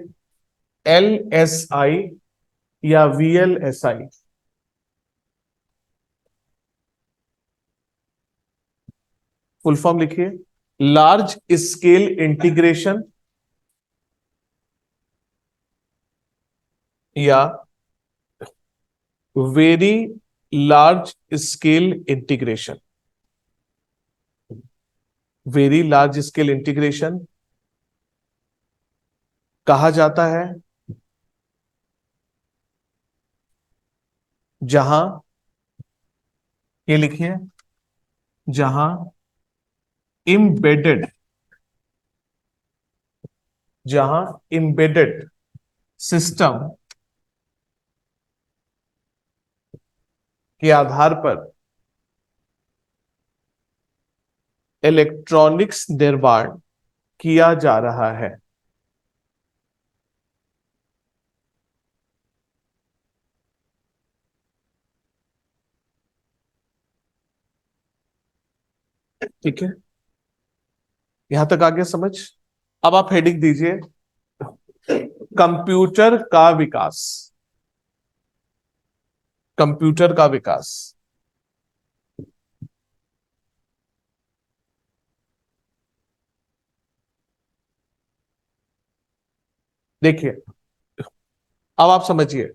LSI या VLSI, फुल फॉर्म लिखिए लार्ज स्केल इंटीग्रेशन या very large scale integration. Very large scale integration कहा जाता है जहां, ये लिखिए, जहां इम्बेडेड, जहां इम्बेडेड सिस्टम के आधार पर इलेक्ट्रॉनिक्स निर्माण किया जा रहा है। ठीक है, यहां तक आगे समझ। अब आप हेडिंग दीजिए, कंप्यूटर का विकास। कंप्यूटर का विकास। देखिए, अब आप समझिए,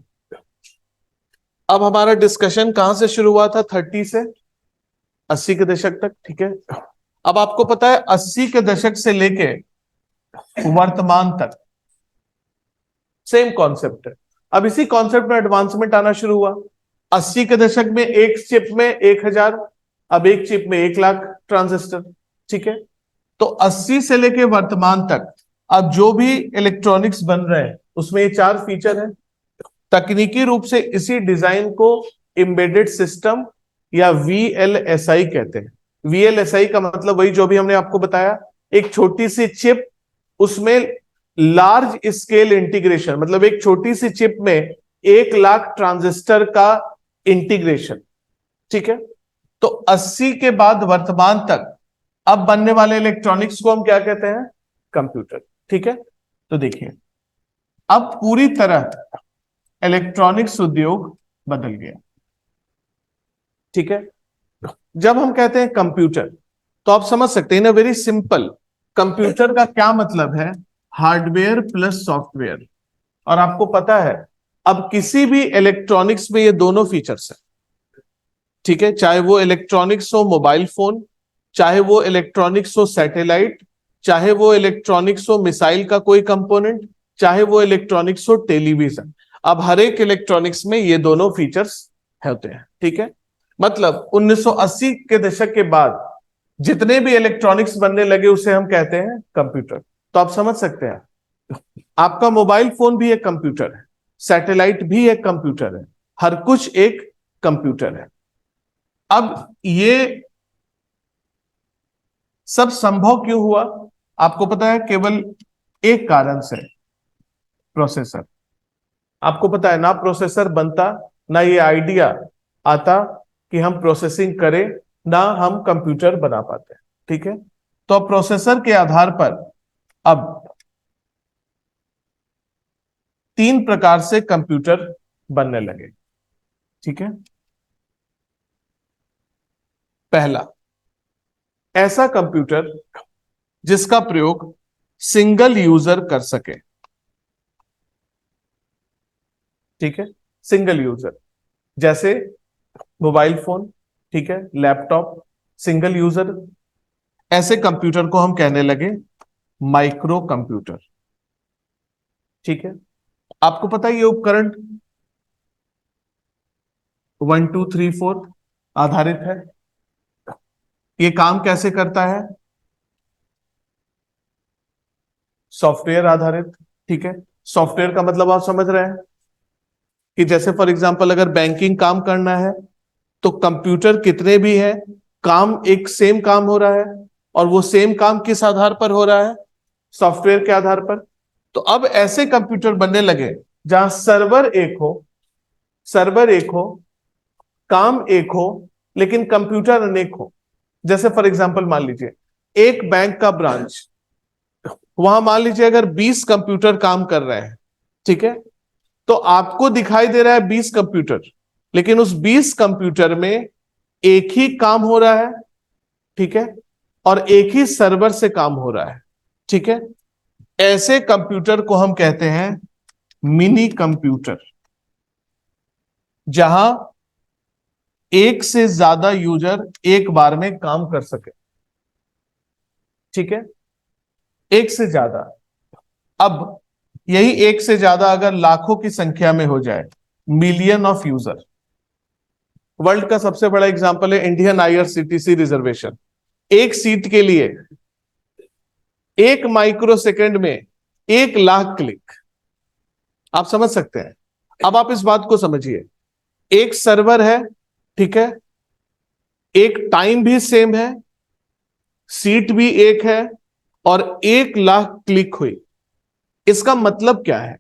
अब हमारा डिस्कशन कहां से शुरू हुआ था? 30 से 80 के दशक तक। ठीक है, अब आपको पता है 80 के दशक से लेके वर्तमान तक सेम कॉन्सेप्ट है। अब इसी कॉन्सेप्ट में एडवांसमेंट आना शुरू हुआ। 80 के दशक में एक चिप में 1000, अब एक चिप में 1 लाख ट्रांजिस्टर। ठीक है, तो 80 से लेके वर्तमान तक अब जो भी इलेक्ट्रॉनिक्स बन रहे हैं उसमें ये 4 फीचर है। तकनीकी रूप से इसी डिजाइन को एम्बेडेड सिस्टम या वीएलएसआई कहते हैं। वीएलएसआई का मतलब वही जो भी हमने आपको बताया, एक छोटी सी चिप, उसमें लार्ज स्केल इंटीग्रेशन, मतलब एक छोटी सी चिप में 1 लाख ट्रांजिस्टर का इंटीग्रेशन। ठीक है, तो 80 के बाद वर्तमान तक अब बनने वाले इलेक्ट्रॉनिक्स को हम क्या कहते हैं? कंप्यूटर। ठीक है, तो देखिए, अब पूरी तरह इलेक्ट्रॉनिक्स उद्योग बदल गया। ठीक है, जब हम कहते हैं कंप्यूटर, तो आप समझ सकते हैं ना, वेरी सिंपल, कंप्यूटर का क्या मतलब है? Hardware plus software. और आपको पता है, अब किसी भी इलेक्ट्रॉनिक्स में ये दोनों फीचर्स हैं। ठीक है, चाहे वो इलेक्ट्रॉनिक्स हो मोबाइल फोन, चाहे वो इलेक्ट्रॉनिक्स हो सैटेलाइट, चाहे वो इलेक्ट्रॉनिक्स हो मिसाइल का कोई कंपोनेंट, चाहे वो इलेक्ट्रॉनिक्स हो टेलीविजन, अब हर एक इलेक्ट्रॉनिक्स में ये दोनों फीचर्स होते हैं। ठीक है, मतलब 1980 के दशक के बाद जितने भी इलेक्ट्रॉनिक्स बनने लगे उसे हम कहते हैं कंप्यूटर। तो आप समझ सकते हैं, आपका मोबाइल फोन भी एक कंप्यूटर है, सैटेलाइट भी एक कंप्यूटर है, हर कुछ एक कंप्यूटर है। अब ये सब संभव क्यों हुआ? आपको पता है, केवल एक कारण से, प्रोसेसर। आपको पता है ना, प्रोसेसर बनता ना ये आइडिया आता कि हम प्रोसेसिंग करें, ना हम कंप्यूटर बना पाते। ठीक है, तो अब प्रोसेसर के आधार पर अब 3 प्रकार से कंप्यूटर बनने लगे। ठीक है, पहला, ऐसा कंप्यूटर जिसका प्रयोग सिंगल यूजर कर सके। ठीक है, सिंगल यूजर, जैसे मोबाइल फोन, ठीक है, लैपटॉप, सिंगल यूजर। ऐसे कंप्यूटर को हम कहने लगे माइक्रो कंप्यूटर। ठीक है, आपको पता है ये उपकरण 1 2 3 4 आधारित है। ये काम कैसे करता है? सॉफ्टवेयर आधारित। ठीक है, सॉफ्टवेयर का मतलब आप समझ रहे हैं कि जैसे फॉर एग्जांपल अगर बैंकिंग काम करना है तो कंप्यूटर कितने भी हैं, काम एक सेम काम हो रहा है, और वो सेम काम किस आधार पर हो रहा है? सॉफ्टवेयर के आधार पर। तो अब ऐसे कंप्यूटर बनने लगे जहां सर्वर एक हो, सर्वर एक हो, काम एक हो, लेकिन कंप्यूटर अनेक हो। जैसे फॉर एग्जांपल मान लीजिए एक बैंक का ब्रांच, वहां मान लीजिए अगर 20 कंप्यूटर काम कर रहे हैं। ठीक है, तो आपको दिखाई दे रहा है 20 कंप्यूटर, लेकिन उस 20 कंप्यूटर में एक ही काम हो रहा है। ठीक है, और एक ही सर्वर से काम हो रहा है। ठीक है, ऐसे कंप्यूटर को हम कहते हैं मिनी कंप्यूटर, जहां एक से ज्यादा यूजर एक बार में काम कर सके। ठीक है, एक से ज्यादा। अब यही एक से ज्यादा अगर लाखों की संख्या में हो जाए, मिलियन ऑफ यूजर। वर्ल्ड का सबसे बड़ा एग्जांपल है इंडियन आईआरसीटीसी रिजर्वेशन। एक सीट के लिए 1 माइक्रो सेकंड में 1 लाख क्लिक। आप समझ सकते हैं। अब आप इस बात को समझिए, एक सर्वर है, ठीक है, एक टाइम भी सेम है, सीट भी एक है, और 1 लाख क्लिक हुई। इसका मतलब क्या है?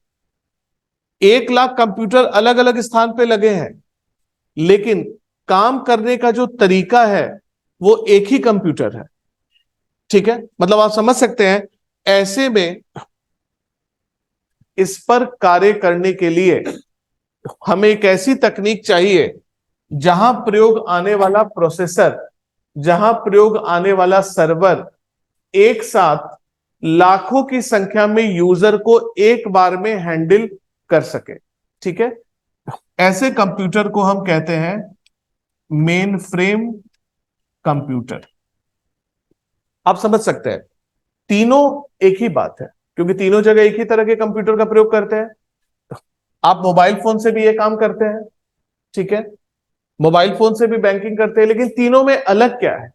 1 लाख कंप्यूटर अलग अलग स्थान पे लगे हैं, लेकिन काम करने का जो तरीका है वो एक ही कंप्यूटर है। ठीक है, मतलब आप समझ सकते हैं। ऐसे में इस पर कार्य करने के लिए हमें एक ऐसी तकनीक चाहिए जहां प्रयोग आने वाला प्रोसेसर, जहां प्रयोग आने वाला सर्वर एक साथ लाखों की संख्या में यूजर को एक बार में हैंडल कर सके। ठीक है, ऐसे कंप्यूटर को हम कहते हैं मेन फ्रेम कंप्यूटर। आप समझ सकते हैं, तीनों एक ही बात है, क्योंकि तीनों जगह एक ही तरह के कंप्यूटर का प्रयोग करते हैं। आप मोबाइल फोन से भी ये काम करते हैं, ठीक है, मोबाइल फोन से भी बैंकिंग करते हैं, लेकिन तीनों में अलग क्या है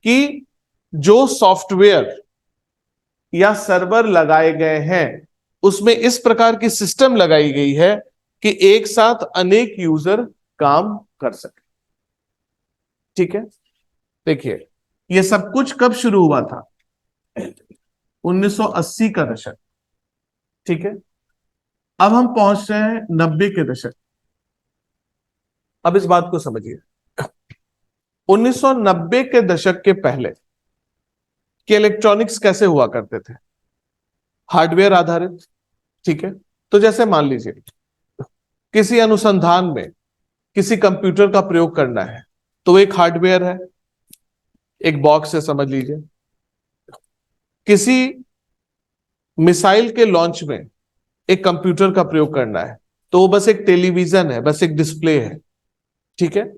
कि जो सॉफ्टवेयर या सर्वर लगाए गए हैं उसमें इस प्रकार की सिस्टम लगाई गई है कि एक साथ अनेक यूजर काम कर सके। ठीक है, देखिए ये सब कुछ कब शुरू हुआ था? 1980 का दशक। ठीक है, अब हम पहुंच रहे हैं 90 के दशक। अब इस बात को समझिए, 1990 के दशक के पहले के इलेक्ट्रॉनिक्स कैसे हुआ करते थे? हार्डवेयर आधारित। ठीक है, तो जैसे मान लीजिए किसी अनुसंधान में किसी कंप्यूटर का प्रयोग करना है, तो एक हार्डवेयर है, एक बॉक्स है समझ लीजिए। किसी मिसाइल के लॉन्च में एक कंप्यूटर का प्रयोग करना है, तो वो बस एक टेलीविजन है, बस एक डिस्प्ले है। ठीक है,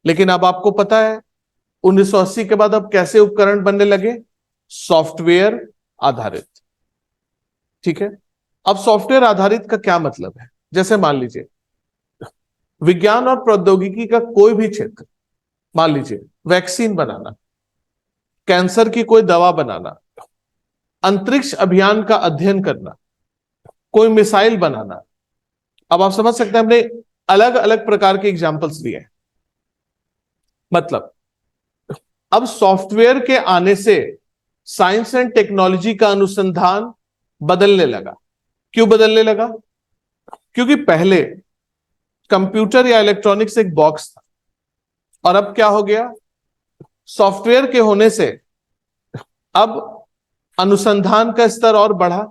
लेकिन अब आपको पता है 1980 के बाद अब कैसे उपकरण बनने लगे? सॉफ्टवेयर आधारित। ठीक है, अब सॉफ्टवेयर आधारित का क्या मतलब है? जैसे मान लीजिए विज्ञान और प्रौद्योगिकी का कोई भी क्षेत्र, मान लीजिए वैक्सीन बनाना, कैंसर की कोई दवा बनाना, अंतरिक्ष अभियान का अध्ययन करना, कोई मिसाइल बनाना। अब आप समझ सकते हैं, हमने अलग अलग प्रकार के एग्जाम्पल्स लिए हैं। मतलब अब सॉफ्टवेयर के आने से साइंस एंड टेक्नोलॉजी का अनुसंधान बदलने लगा। क्यों बदलने लगा? क्योंकि पहले कंप्यूटर या इलेक्ट्रॉनिक्स एक बॉक्स था, और अब क्या हो गया? सॉफ्टवेयर के होने से अब अनुसंधान का स्तर और बढ़ा।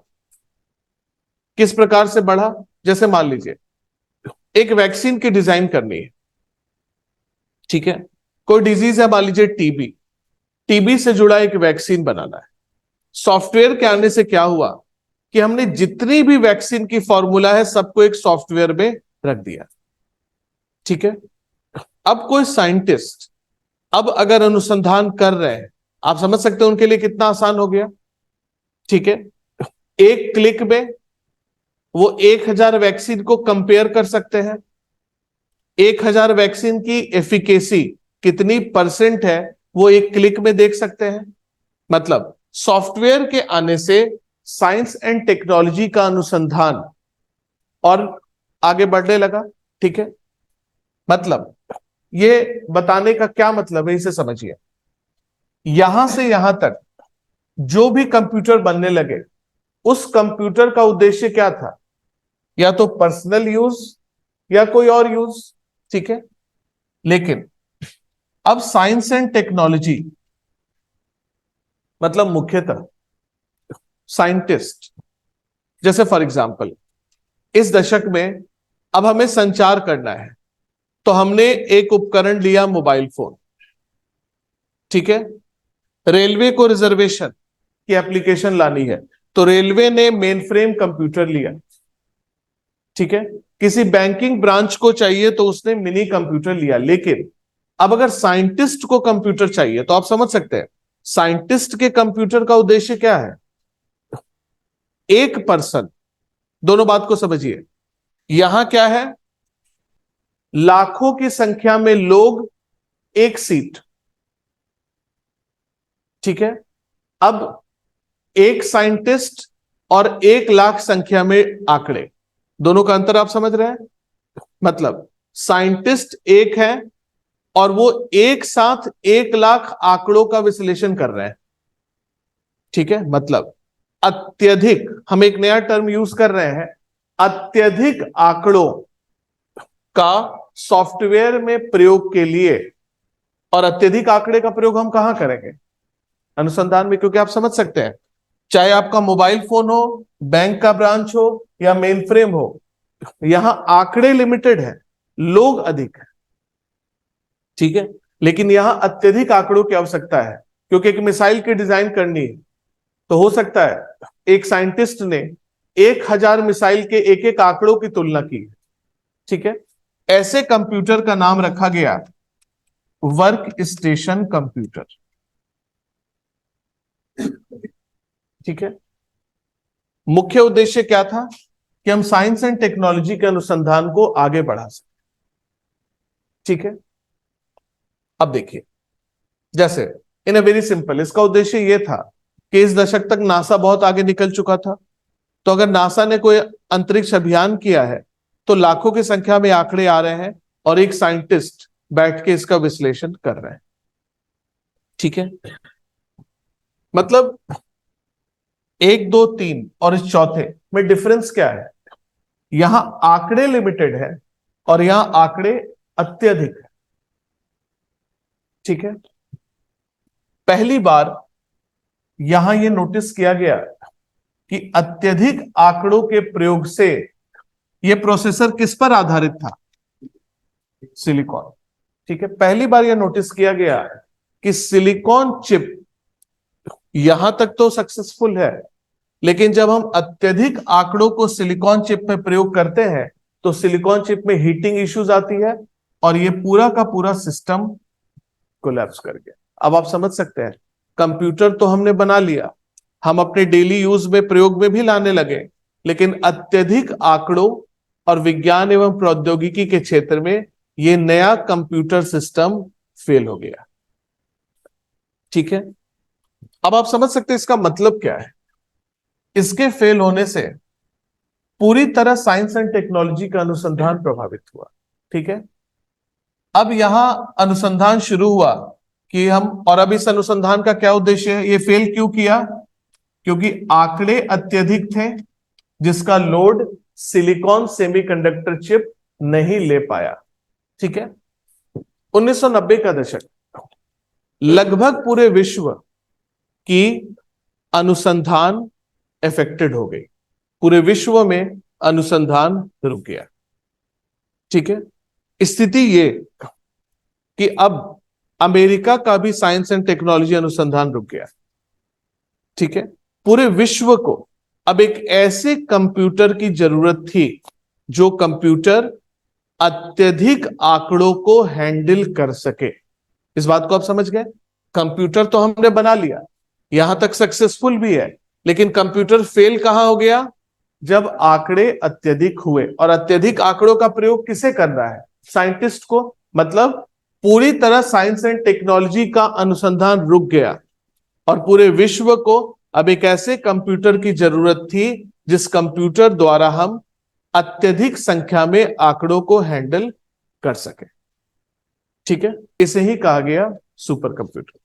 किस प्रकार से बढ़ा? जैसे मान लीजिए एक वैक्सीन की डिजाइन करनी है, ठीक है, कोई डिजीज है, मान लीजिए टीबी। टीबी से जुड़ा एक वैक्सीन बनाना है। सॉफ्टवेयर के आने से क्या हुआ कि हमने जितनी भी वैक्सीन की फॉर्मूला है सबको एक सॉफ्टवेयर में रख दिया। ठीक है, अब कोई साइंटिस्ट अब अगर अनुसंधान कर रहे हैं, आप समझ सकते हैं उनके लिए कितना आसान हो गया। ठीक है, एक क्लिक में वो 1000 वैक्सीन को कंपेयर कर सकते हैं। 1000 वैक्सीन की एफिकेसी कितनी परसेंट है वो एक क्लिक में देख सकते हैं। मतलब सॉफ्टवेयर के आने से साइंस एंड टेक्नोलॉजी का अनुसंधान और आगे बढ़ने लगा। ठीक है, मतलब ये बताने का क्या मतलब है, इसे समझिए। यहां से यहां तक जो भी कंप्यूटर बनने लगे, उस कंप्यूटर का उद्देश्य क्या था? या तो पर्सनल यूज या कोई और यूज। ठीक है, लेकिन अब साइंस एंड टेक्नोलॉजी मतलब मुख्यतः साइंटिस्ट, जैसे फॉर एग्जांपल इस दशक में अब हमें संचार करना है, तो हमने एक उपकरण लिया, मोबाइल फोन। ठीक है, रेलवे को रिजर्वेशन की एप्लीकेशन लानी है, तो रेलवे ने मेन फ्रेम कंप्यूटर लिया। ठीक है, किसी बैंकिंग ब्रांच को चाहिए तो उसने मिनी कंप्यूटर लिया। लेकिन अब अगर साइंटिस्ट को कंप्यूटर चाहिए, तो आप समझ सकते हैं साइंटिस्ट के कंप्यूटर का उद्देश्य क्या है? एक पर्सन दोनों बात को समझिए। यहां क्या है, लाखों की संख्या में लोग, एक सीट, ठीक है। अब एक साइंटिस्ट और 1 लाख संख्या में आंकड़े, दोनों का अंतर आप समझ रहे हैं। मतलब साइंटिस्ट एक है और वो एक साथ 1 लाख आंकड़ों का विश्लेषण कर रहे हैं, ठीक है। मतलब अत्यधिक, हम एक नया टर्म यूज कर रहे हैं, अत्यधिक आंकड़ों का सॉफ्टवेयर में प्रयोग के लिए। और अत्यधिक आंकड़े का प्रयोग हम कहां करेंगे, अनुसंधान में, क्योंकि आप समझ सकते हैं, चाहे आपका मोबाइल फोन हो, बैंक का ब्रांच हो या मेन फ्रेम हो, यहां आंकड़े लिमिटेड है, लोग अधिक है, ठीक है। लेकिन यहां अत्यधिक आंकड़ों की आवश्यकता है, क्योंकि एक मिसाइल की डिजाइन करनी है। तो हो सकता है एक साइंटिस्ट ने 1000 मिसाइल के एक एक आंकड़ों की तुलना की, ठीक है। ऐसे कंप्यूटर का नाम रखा गया वर्क स्टेशन कंप्यूटर, ठीक है। मुख्य उद्देश्य क्या था कि हम साइंस एंड टेक्नोलॉजी के अनुसंधान को आगे बढ़ा सकें, ठीक है। अब देखिए, जैसे इन अ वेरी सिंपल, इसका उद्देश्य यह था कि इस दशक तक नासा बहुत आगे निकल चुका था। तो अगर नासा ने कोई अंतरिक्ष अभियान किया है तो लाखों की संख्या में आंकड़े आ रहे हैं और एक साइंटिस्ट बैठ के इसका विश्लेषण कर रहे हैं, ठीक है। मतलब 1 2 3 और इस चौथे में डिफरेंस क्या है, यहां आंकड़े लिमिटेड है और यहां आंकड़े अत्यधिक है, ठीक है। पहली बार यहां यह नोटिस किया गया कि अत्यधिक आंकड़ों के प्रयोग से यह प्रोसेसर किस पर आधारित था, सिलिकॉन, ठीक है। पहली बार यह नोटिस किया गया कि सिलिकॉन चिप यहां तक तो सक्सेसफुल है, लेकिन जब हम अत्यधिक आंकड़ों को सिलिकॉन चिप में प्रयोग करते हैं तो सिलिकॉन चिप में हीटिंग इश्यूज आती है और ये पूरा का पूरा सिस्टम कोलैप्स कर गया। अब आप समझ सकते हैं, कंप्यूटर तो हमने बना लिया, हम अपने डेली यूज में प्रयोग में भी लाने लगे, लेकिन अत्यधिक आंकड़ों और विज्ञान एवं प्रौद्योगिकी के क्षेत्र में यह नया कंप्यूटर सिस्टम फेल हो गया, ठीक है। अब आप समझ सकते हैं इसका मतलब क्या है। इसके फेल होने से पूरी तरह साइंस एंड टेक्नोलॉजी का अनुसंधान प्रभावित हुआ, ठीक है। अब यहां अनुसंधान शुरू हुआ कि हम, और अब इस अनुसंधान का क्या उद्देश्य है, ये फेल क्यों किया, क्योंकि आंकड़े अत्यधिक थे जिसका लोड सिलिकॉन सेमीकंडक्टर चिप नहीं ले पाया, ठीक है। 1990 का दशक, लगभग पूरे विश्व की अनुसंधान अफेक्टेड हो गई, पूरे विश्व में अनुसंधान रुक गया, ठीक है। स्थिति ये कि अब अमेरिका का भी साइंस एंड टेक्नोलॉजी अनुसंधान रुक गया, ठीक है। पूरे विश्व को अब एक ऐसे कंप्यूटर की जरूरत थी जो कंप्यूटर अत्यधिक आंकड़ों को हैंडल कर सके। इस बात को आप समझ गए। कंप्यूटर तो हमने बना लिया, यहां तक सक्सेसफुल भी है, लेकिन कंप्यूटर फेल कहां हो गया, जब आंकड़े अत्यधिक हुए। और अत्यधिक आंकड़ों का प्रयोग किसे करना है, साइंटिस्ट को। मतलब पूरी तरह साइंस एंड टेक्नोलॉजी का अनुसंधान रुक गया और पूरे विश्व को अब एक ऐसे कंप्यूटर की जरूरत थी जिस कंप्यूटर द्वारा हम अत्यधिक संख्या में आंकड़ों को हैंडल कर सके, ठीक है। इसे ही कहा गया सुपर कंप्यूटर।